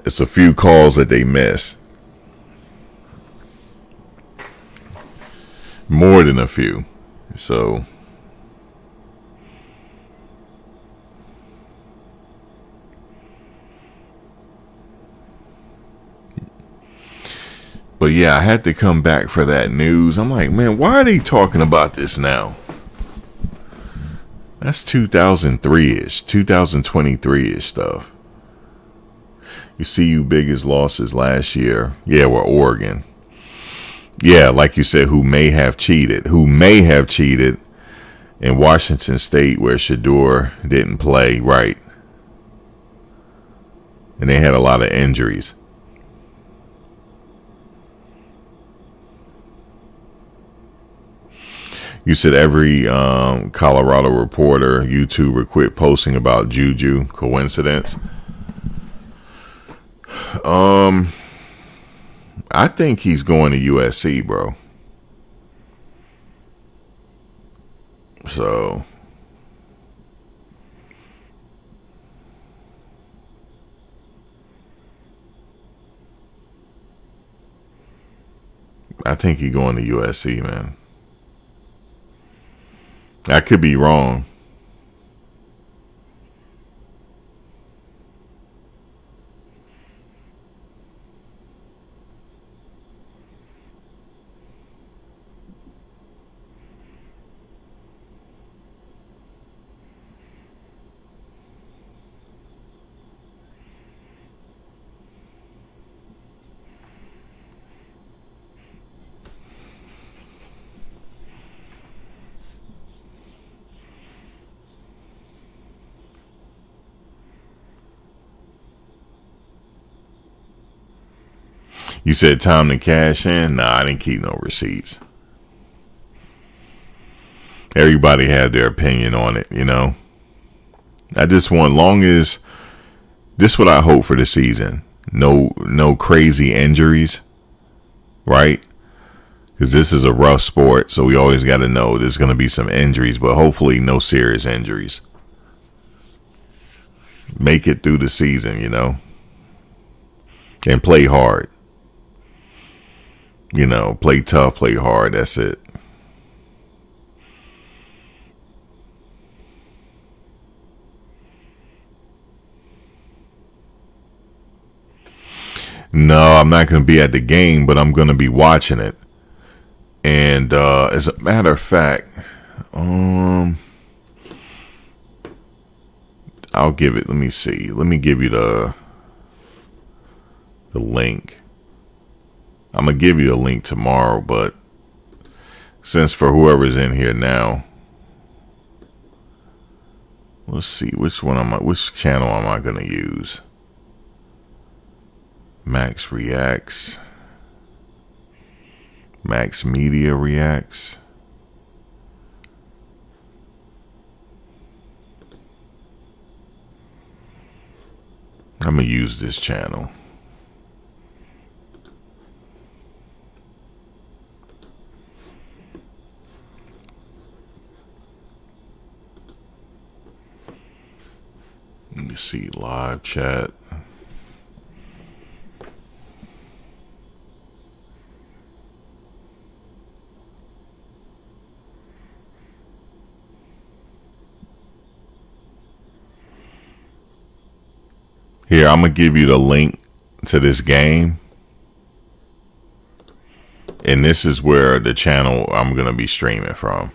it's a few calls that they miss. More than a few. So but yeah, I had to come back for that news. I'm like, man, why are they talking about this now? That's 2003-ish, 2023-ish stuff. You see, you biggest losses last year, yeah, were Oregon. Yeah, like you said, who may have cheated, in Washington State where Shedeur didn't play right. And they had a lot of injuries. You said every Colorado reporter, YouTuber quit posting about Juju. Coincidence? I think he's going to USC, bro. So I think he's going to USC, man. I could be wrong. You said time to cash in? Nah, I didn't keep no receipts. Everybody had their opinion on it, I just want, long as this what I hope for the season. No crazy injuries, right? Because this is a rough sport, so we always got to know there's going to be some injuries, but hopefully no serious injuries. Make it through the season, and play hard. Play tough, play hard. That's it. No, I'm not going to be at the game, but I'm going to be watching it. And as a matter of fact, I'll give it. Let me see. Let me give you the link. I'm gonna give you a link tomorrow, but since for whoever's in here now, let's see which channel am I gonna use? Max Reacts. Max Media Reacts. I'm gonna use this channel. Let me see, live chat. Here, I'm gonna give you the link to this game, and this is where the channel I'm gonna be streaming from.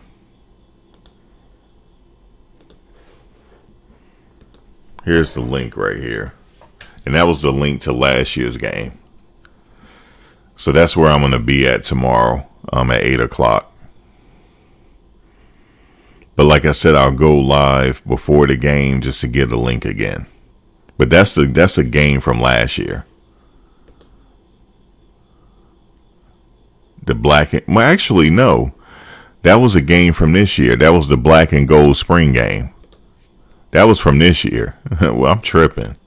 Here's the link right here, and that was the link to last year's game. So that's where I'm gonna be at tomorrow. At 8 o'clock. But like I said, I'll go live before the game just to get the link again. But that's a game from last year. The well, actually no, that was a game from this year. That was the black and gold spring game. That was from this year. Well, I'm tripping.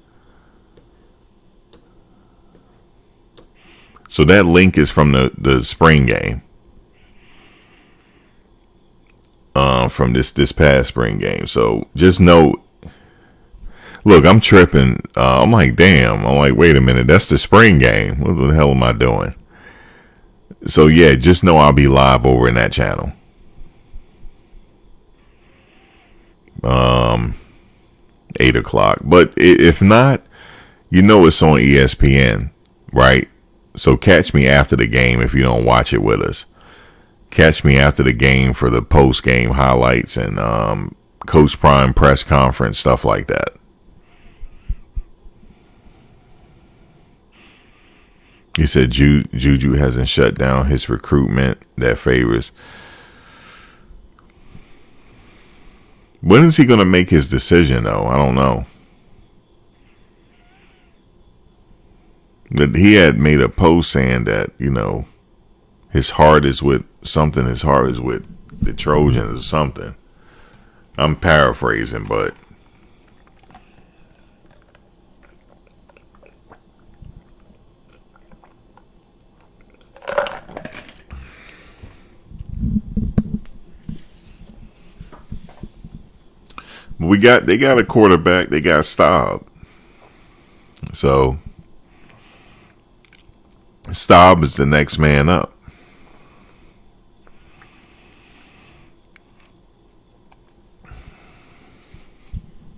So that link is from the spring game. From this past spring game. So just know. Look, I'm tripping. I'm like, damn. I'm like, wait a minute. That's the spring game. What the hell am I doing? So yeah, just know I'll be live over in that channel. 8 o'clock. But if not, you know it's on ESPN, right? So catch me after the game if you don't watch it with us. Catch me after the game for the post-game highlights and Coach Prime press conference, stuff like that. You said Juju hasn't shut down his recruitment that favors. When is he going to make his decision, though? I don't know. But he had made a post saying that, you know, his heart is with something. His heart is with the Trojans or something. I'm paraphrasing, but they got a quarterback. They got Staub. So Staub is the next man up.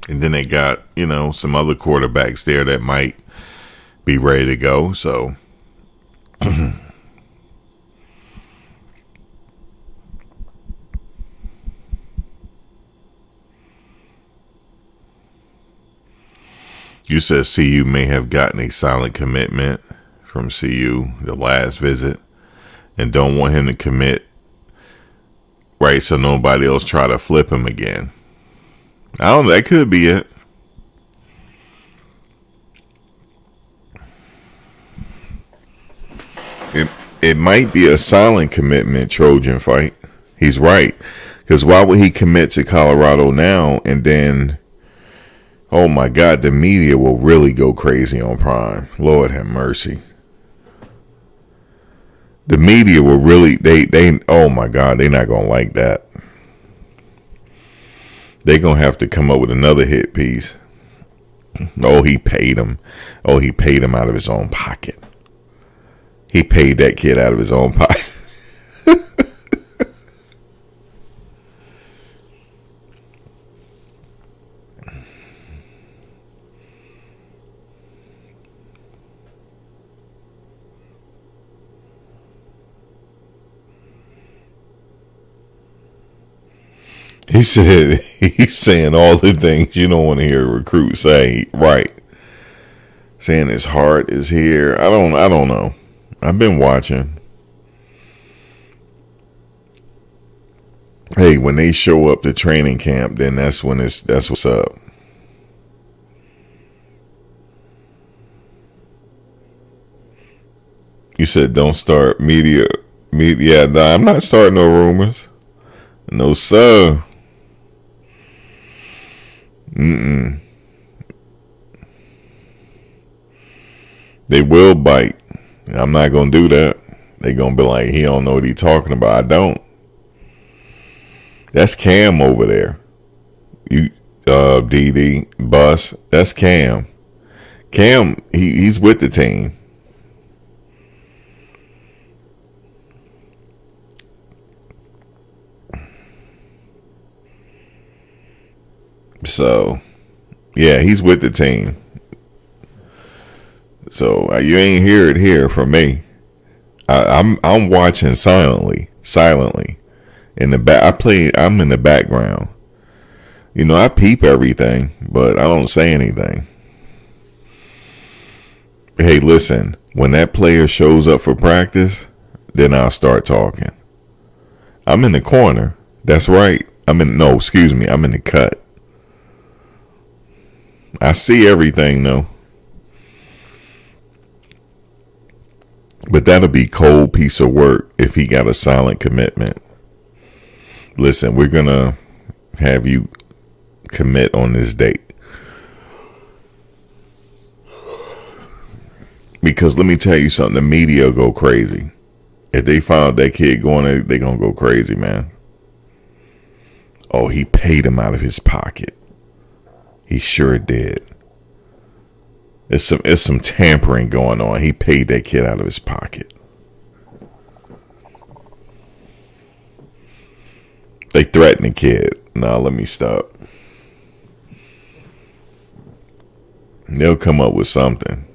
And then they got, you know, some other quarterbacks there that might be ready to go. So you said CU may have gotten a silent commitment from CU the last visit and don't want him to commit, right? So nobody else try to flip him again. I don't know. That could be it. It might be a silent commitment Trojan fight. He's right. Because why would he commit to Colorado now and then, oh my God, the media will really go crazy on Prime. Lord have mercy. The media will really, they oh my God, they're not going to like that. They're going to have to come up with another hit piece. Oh, he paid him. Oh, he paid him out of his own pocket. He paid that kid out of his own pocket. He said he's saying all the things you don't want to hear a recruit say. Right. Saying his heart is here. I don't know. I've been watching. Hey, when they show up to training camp, then that's what's up. You said don't start media. Yeah, nah, I'm not starting no rumors. No, sir. They will bite. I'm not gonna do that. They gonna be like, he don't know what he talking about. I don't. That's Cam over there. You, DD, Bus. That's Cam. Cam, he's with the team. So, yeah, he's with the team. So you ain't hear it here from me. I'm watching silently in the back. I'm in the background. You know, I peep everything, but I don't say anything. Hey, listen, when that player shows up for practice, then I'll start talking. I'm in the corner. That's right. I'm in the cut. I see everything though. But that'll be cold piece of work if he got a silent commitment. Listen, we're going to have you commit on this date. Because let me tell you something, the media will go crazy. If they found that kid going, they're going to go crazy, man. Oh, he paid him out of his pocket. He sure did. It's some tampering going on. He paid that kid out of his pocket. They threatened the kid. No, let me stop. They'll come up with something.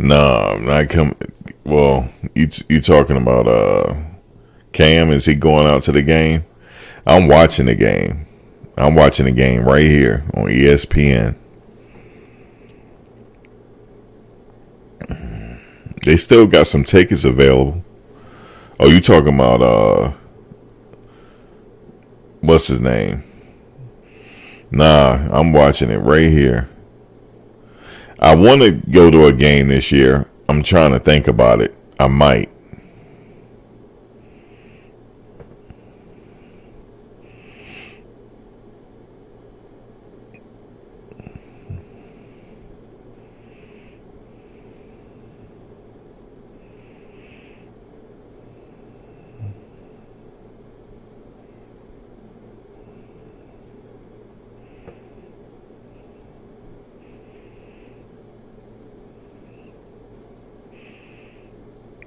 No, not coming. Well, you talking about Cam? Is he going out to the game? I'm watching the game. I'm watching the game right here on ESPN. They still got some tickets available. Oh, you talking about what's his name? Nah, I'm watching it right here. I want to go to a game this year. I'm trying to think about it. I might.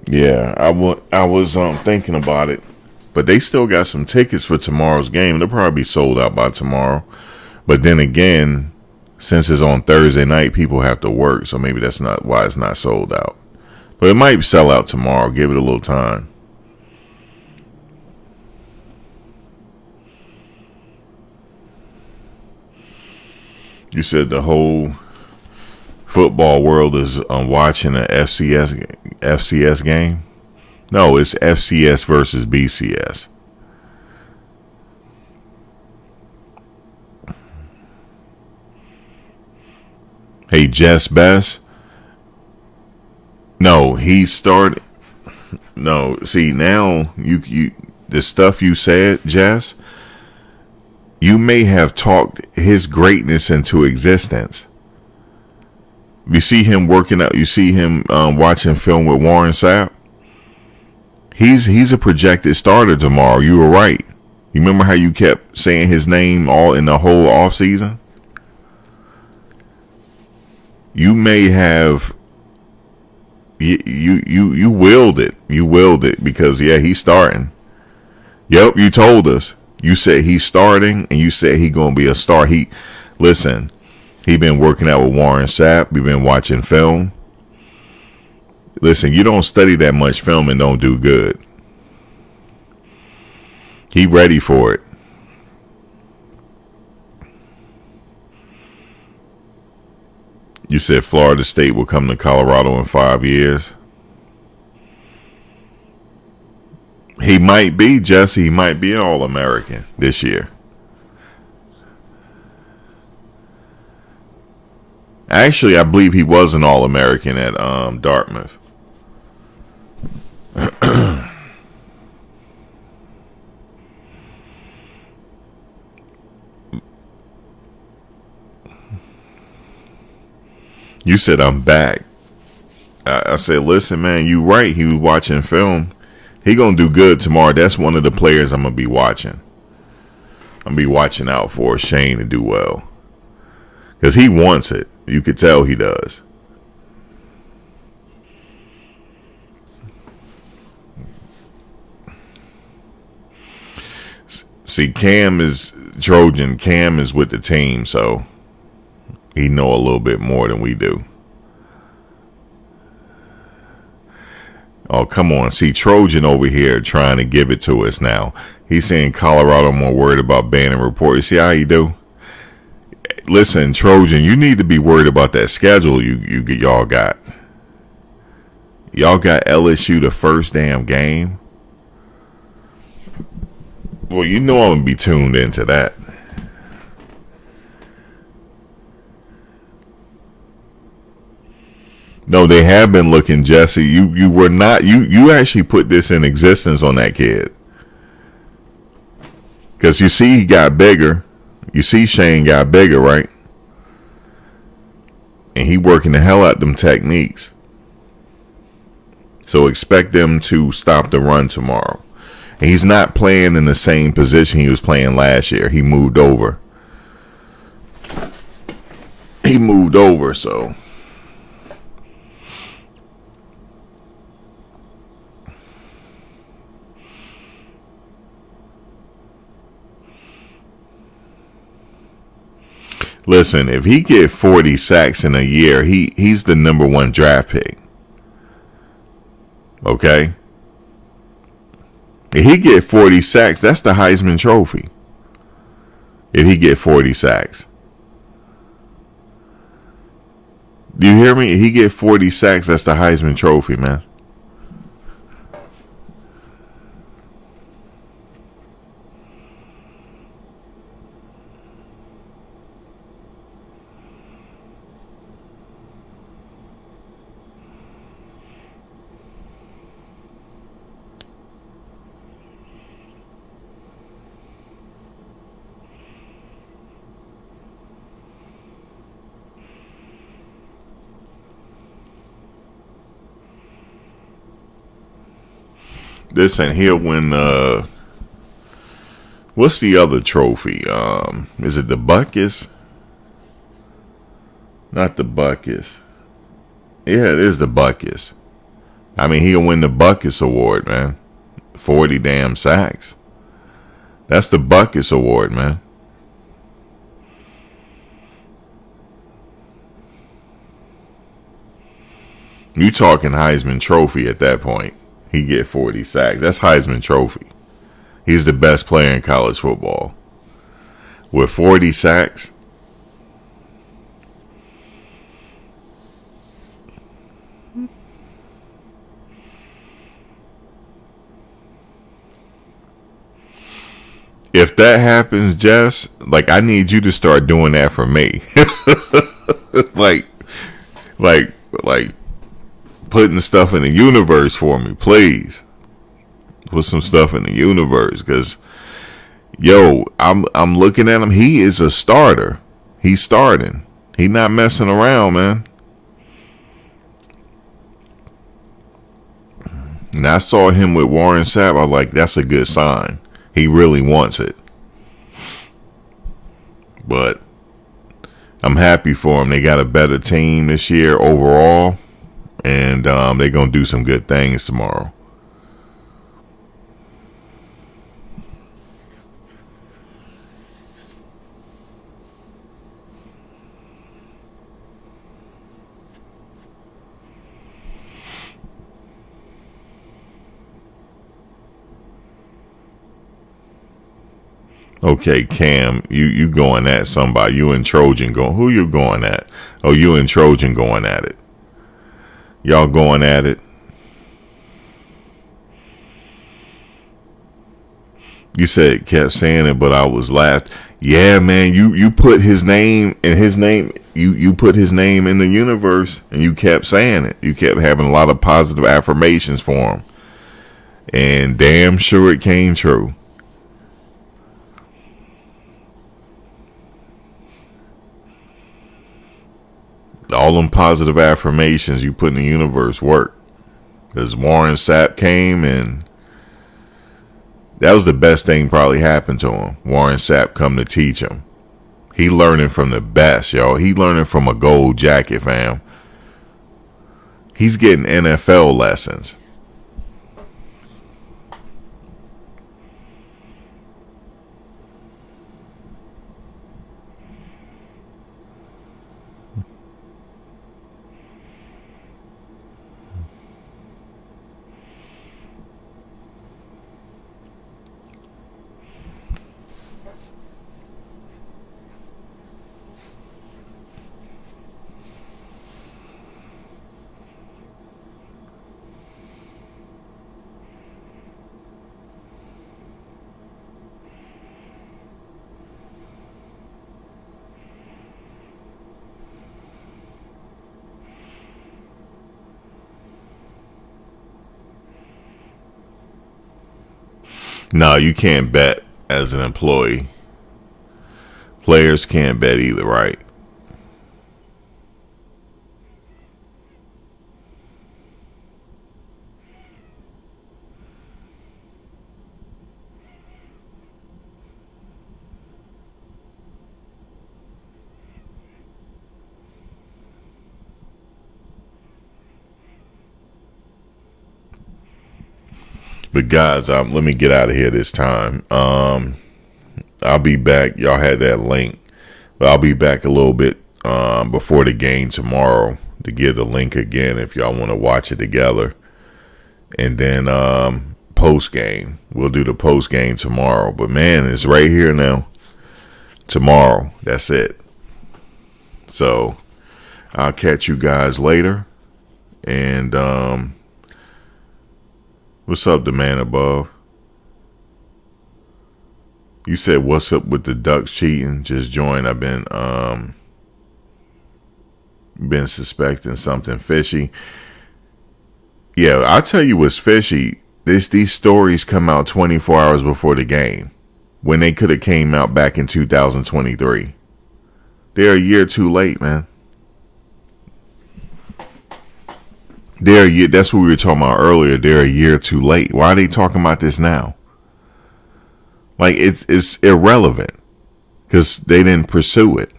Yeah, I was thinking about it, but they still got some tickets for tomorrow's game. They'll probably be sold out by tomorrow. But then again, since it's on Thursday night, people have to work, so maybe that's not why it's not sold out. But it might sell out tomorrow. Give it a little time. You said the whole football world is watching a FCS game? No, it's FCS versus BCS. Hey, Jess Best. No, he started. No, see now you the stuff you said, Jess. You may have talked his greatness into existence. You see him working out. You see him watching film with Warren Sapp. He's a projected starter tomorrow. You were right. You remember how you kept saying his name all in the whole off season? You may have. You willed it. You willed it because he's starting. Yep, you told us. You said he's starting, and you said he's gonna be a star. Listen. He been working out with Warren Sapp. We've been watching film. Listen, you don't study that much film and don't do good. He ready for it. You said Florida State will come to Colorado in 5 years. He might be, Jesse. He might be an All-American this year. Actually, I believe he was an All-American at Dartmouth. You said I'm back. I said, listen, man, you right. He was watching film. He gonna do good tomorrow. That's one of the players I'm gonna be watching. I'm gonna be watching out for Shane to do well. Because he wants it. You could tell he does. See, Cam is Trojan. Cam is with the team, so he know a little bit more than we do. Oh, come on. See, Trojan over here trying to give it to us now. He's saying Colorado more worried about banning reports. You see how you do? Listen, Trojan, you need to be worried about that schedule y'all got. Y'all got LSU the first damn game. Well, you know I'm going to be tuned into that. No, they have been looking, Jesse. You were not. You actually put this in existence on that kid. Because you see he got bigger. You see Shane got bigger, right? And he working the hell out them techniques. So expect them to stop the run tomorrow. And he's not playing in the same position he was playing last year. He moved over. So listen, if he get 40 sacks in a year, he's the number one draft pick. Okay? If he get 40 sacks, that's the Heisman Trophy. If he get 40 sacks. Do you hear me? If he get 40 sacks, that's the Heisman Trophy, man. This and he'll win. What's the other trophy? Is it the Buckus? Not the Buckus. Yeah, it is the Buckus. I mean, he'll win the Buckus Award, man. 40 damn sacks. That's the Buckus Award, man. You talking Heisman Trophy at that point. He get 40 sacks. That's Heisman Trophy. He's the best player in college football. With 40 sacks. If that happens, Jess, like I need you to start doing that for me. like putting stuff in the universe for me, please. Put some stuff in the universe, because yo, I'm looking at him. He is a starter. He's starting. He not messing around, man. And I saw him with Warren Sapp. I was like, that's a good sign. He really wants it. But I'm happy for him. They got a better team this year overall. And they're going to do some good things tomorrow. Okay, Cam, you going at somebody. You and Trojan going. Who you going at? Oh, you and Trojan going at it. Y'all going at it. You said kept saying it, but I was laughed. Yeah, man, you put his name and his name. You put his name in the universe, and you kept saying it. You kept having a lot of positive affirmations for him, and damn sure it came true. All them positive affirmations you put in the universe work. Because Warren Sapp came, and that was the best thing probably happened to him. Warren Sapp come to teach him. He learning from the best, yo. He learning from a gold jacket, fam. He's getting NFL lessons. No, you can't bet as an employee. Players can't bet either, right? But guys, let me get out of here this time. I'll be back. Y'all had that link, but I'll be back a little bit before the game tomorrow to give the link again if y'all want to watch it together. And then post game, we'll do the post game tomorrow. But man, it's right here now. Tomorrow, that's it. So I'll catch you guys later. And what's up, the man above? You said what's up with the Ducks cheating? Just join. I've been suspecting something fishy. Yeah, I'll tell you what's fishy. These stories come out 24 hours before the game, when they could have came out back in 2023. They're a year too late, man. That's what we were talking about earlier. They're a year too late. Why are they talking about this now? Like, it's irrelevant because they didn't pursue it.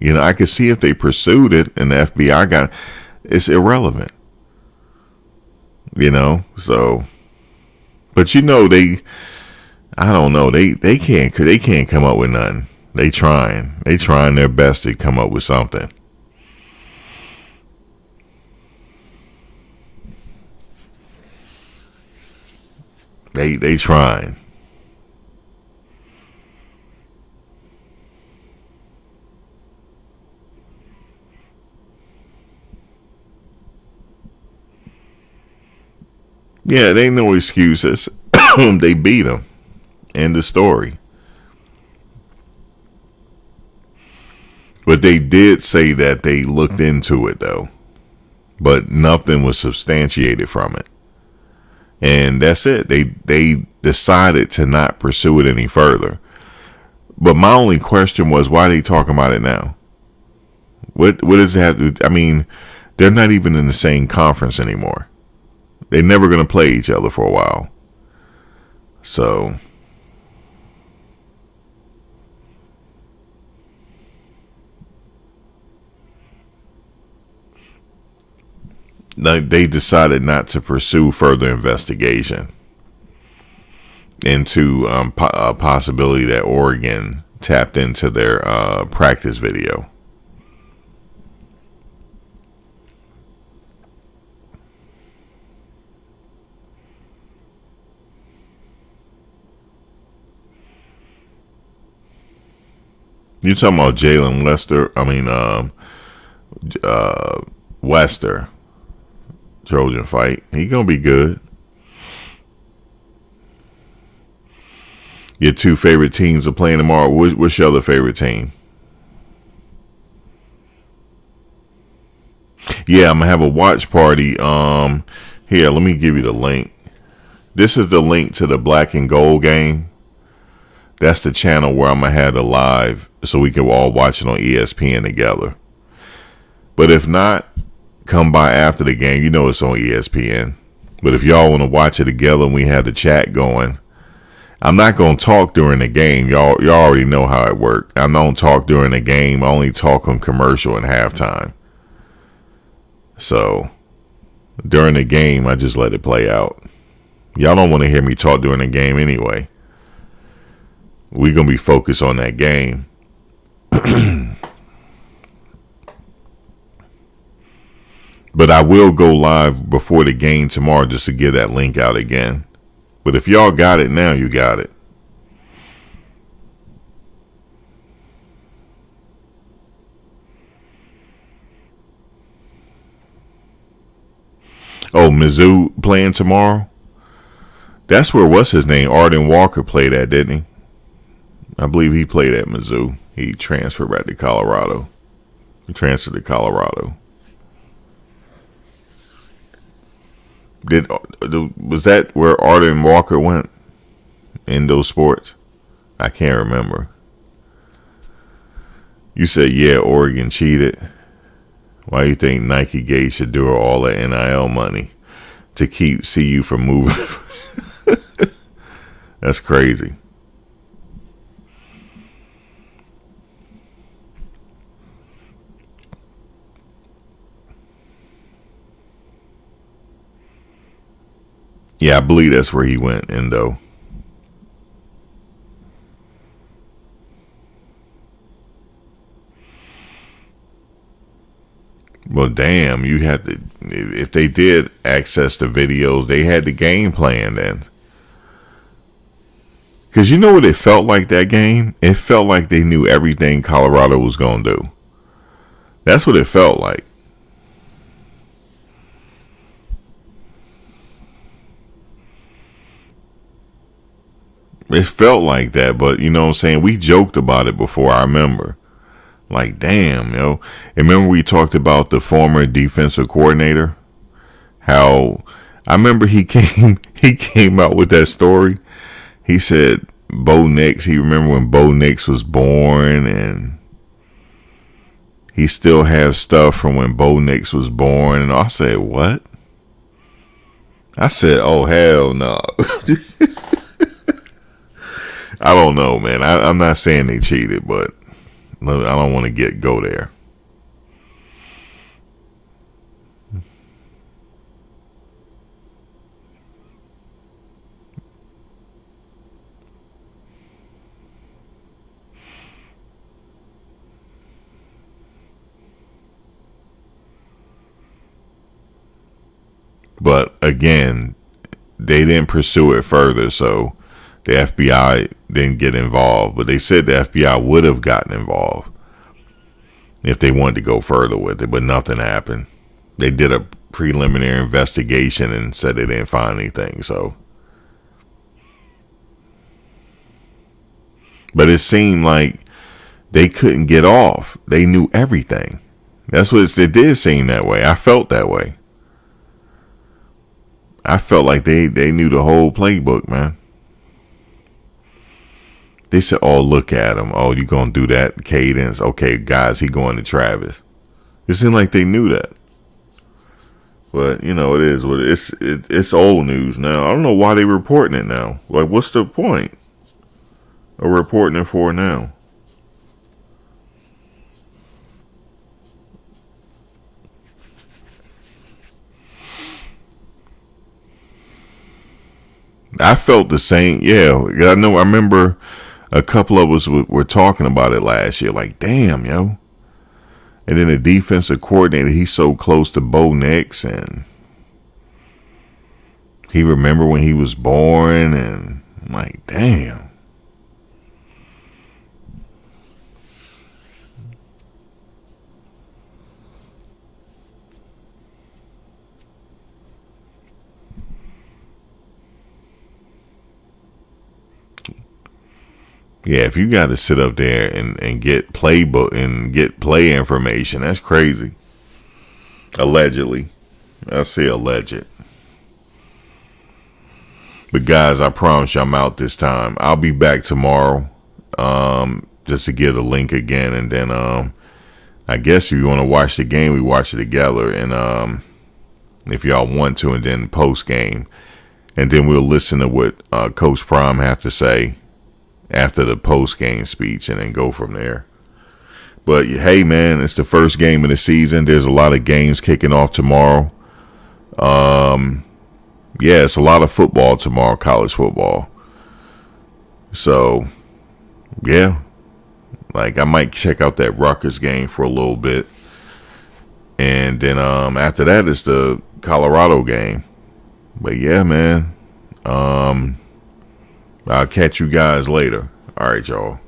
You know, I could see if they pursued it and the FBI it's irrelevant. You know, so, but you know, I don't know, they can't come up with nothing. They trying their best to come up with something. They trying. Yeah, they ain't no excuses. They beat them. End of story. But they did say that they looked into it, though. But nothing was substantiated from it. And that's it. They decided to not pursue it any further. But my only question was, why are they talking about it now? What does it have to... I mean, they're not even in the same conference anymore. They're never going to play each other for a while. So... they decided not to pursue further investigation into a possibility that Oregon tapped into their practice video. You talking about Jalen Lester? I mean, Wester. Trojan fight. He gonna be good. Your two favorite teams are playing tomorrow. What's your other favorite team? Yeah, I'm gonna have a watch party. Here, let me give you the link. This is the link to the Black and Gold game. That's the channel where I'm gonna have the live, so we can all watch it on ESPN together. But if not, come by after the game. You know it's on ESPN. But if y'all want to watch it together and we have the chat going, I'm not gonna talk during the game. Y'all already know how it works. I don't talk during the game. I only talk on commercial and halftime. So during the game, I just let it play out. Y'all don't want to hear me talk during the game anyway. We gonna be focused on that game. But I will go live before the game tomorrow just to get that link out again. But if y'all got it now, you got it. Oh, Mizzou playing tomorrow? That's where, what's his name? Arden Walker played at, didn't he? I believe he played at Mizzou. He transferred back to Colorado. He transferred to Colorado. Was that where Arden Walker went in those sports? I can't remember. You said, yeah, Oregon cheated. Why do you think Nike gave Shedeur all that NIL money to keep CU from moving? That's crazy. Yeah, I believe that's where he went, Endo. Well, damn, you had to. If they did access the videos, they had the game plan then. Because you know what it felt like that game? It felt like they knew everything Colorado was going to do. That's what it felt like. It felt like that, but you know what I'm saying? We joked about it before, I remember. Like, damn, yo. And remember we talked about the former defensive coordinator? How I remember he came out with that story. He said Bo Nix, he remember when Bo Nix was born, and he still has stuff from when Bo Nix was born. And I said, what? I said, oh, hell no. I don't know, man. I'm not saying they cheated, but I don't want to go there. But again, they didn't pursue it further, so the FBI didn't get involved. But they said the FBI would have gotten involved if they wanted to go further with it, but nothing happened. They did a preliminary investigation and said they didn't find anything. So, but it seemed like they couldn't get off. They knew everything. That's what it did seem that way. I felt that way. I felt like they knew the whole playbook, man. They said, oh, look at him. Oh, you going to do that cadence? Okay, guys, he going to Travis. It seemed like they knew that. But, you know, it is what it's old news now. I don't know why they reporting it now. Like, what's the point of reporting it for now? I felt the same. Yeah, I know. I remember a couple of us were talking about it last year. Like, damn, yo. And then the defensive coordinator, he's so close to Bo Nix, and he remember when he was born, and I'm like, damn. Yeah, if you got to sit up there and get playbook and get play information, that's crazy. Allegedly. I say alleged. But guys, I promise you I'm out this time. I'll be back tomorrow just to get a link again. And then I guess if you want to watch the game, we watch it together. And if y'all want to, and then post game, and then we'll listen to what Coach Prime have to say after the post game speech, and then go from there. But hey, man, it's the first game of the season. There's a lot of games kicking off tomorrow. Yeah, it's a lot of football tomorrow, college football. So, yeah, like I might check out that Rutgers game for a little bit, and then after that it's the Colorado game. But yeah, man, I'll catch you guys later. All right, y'all.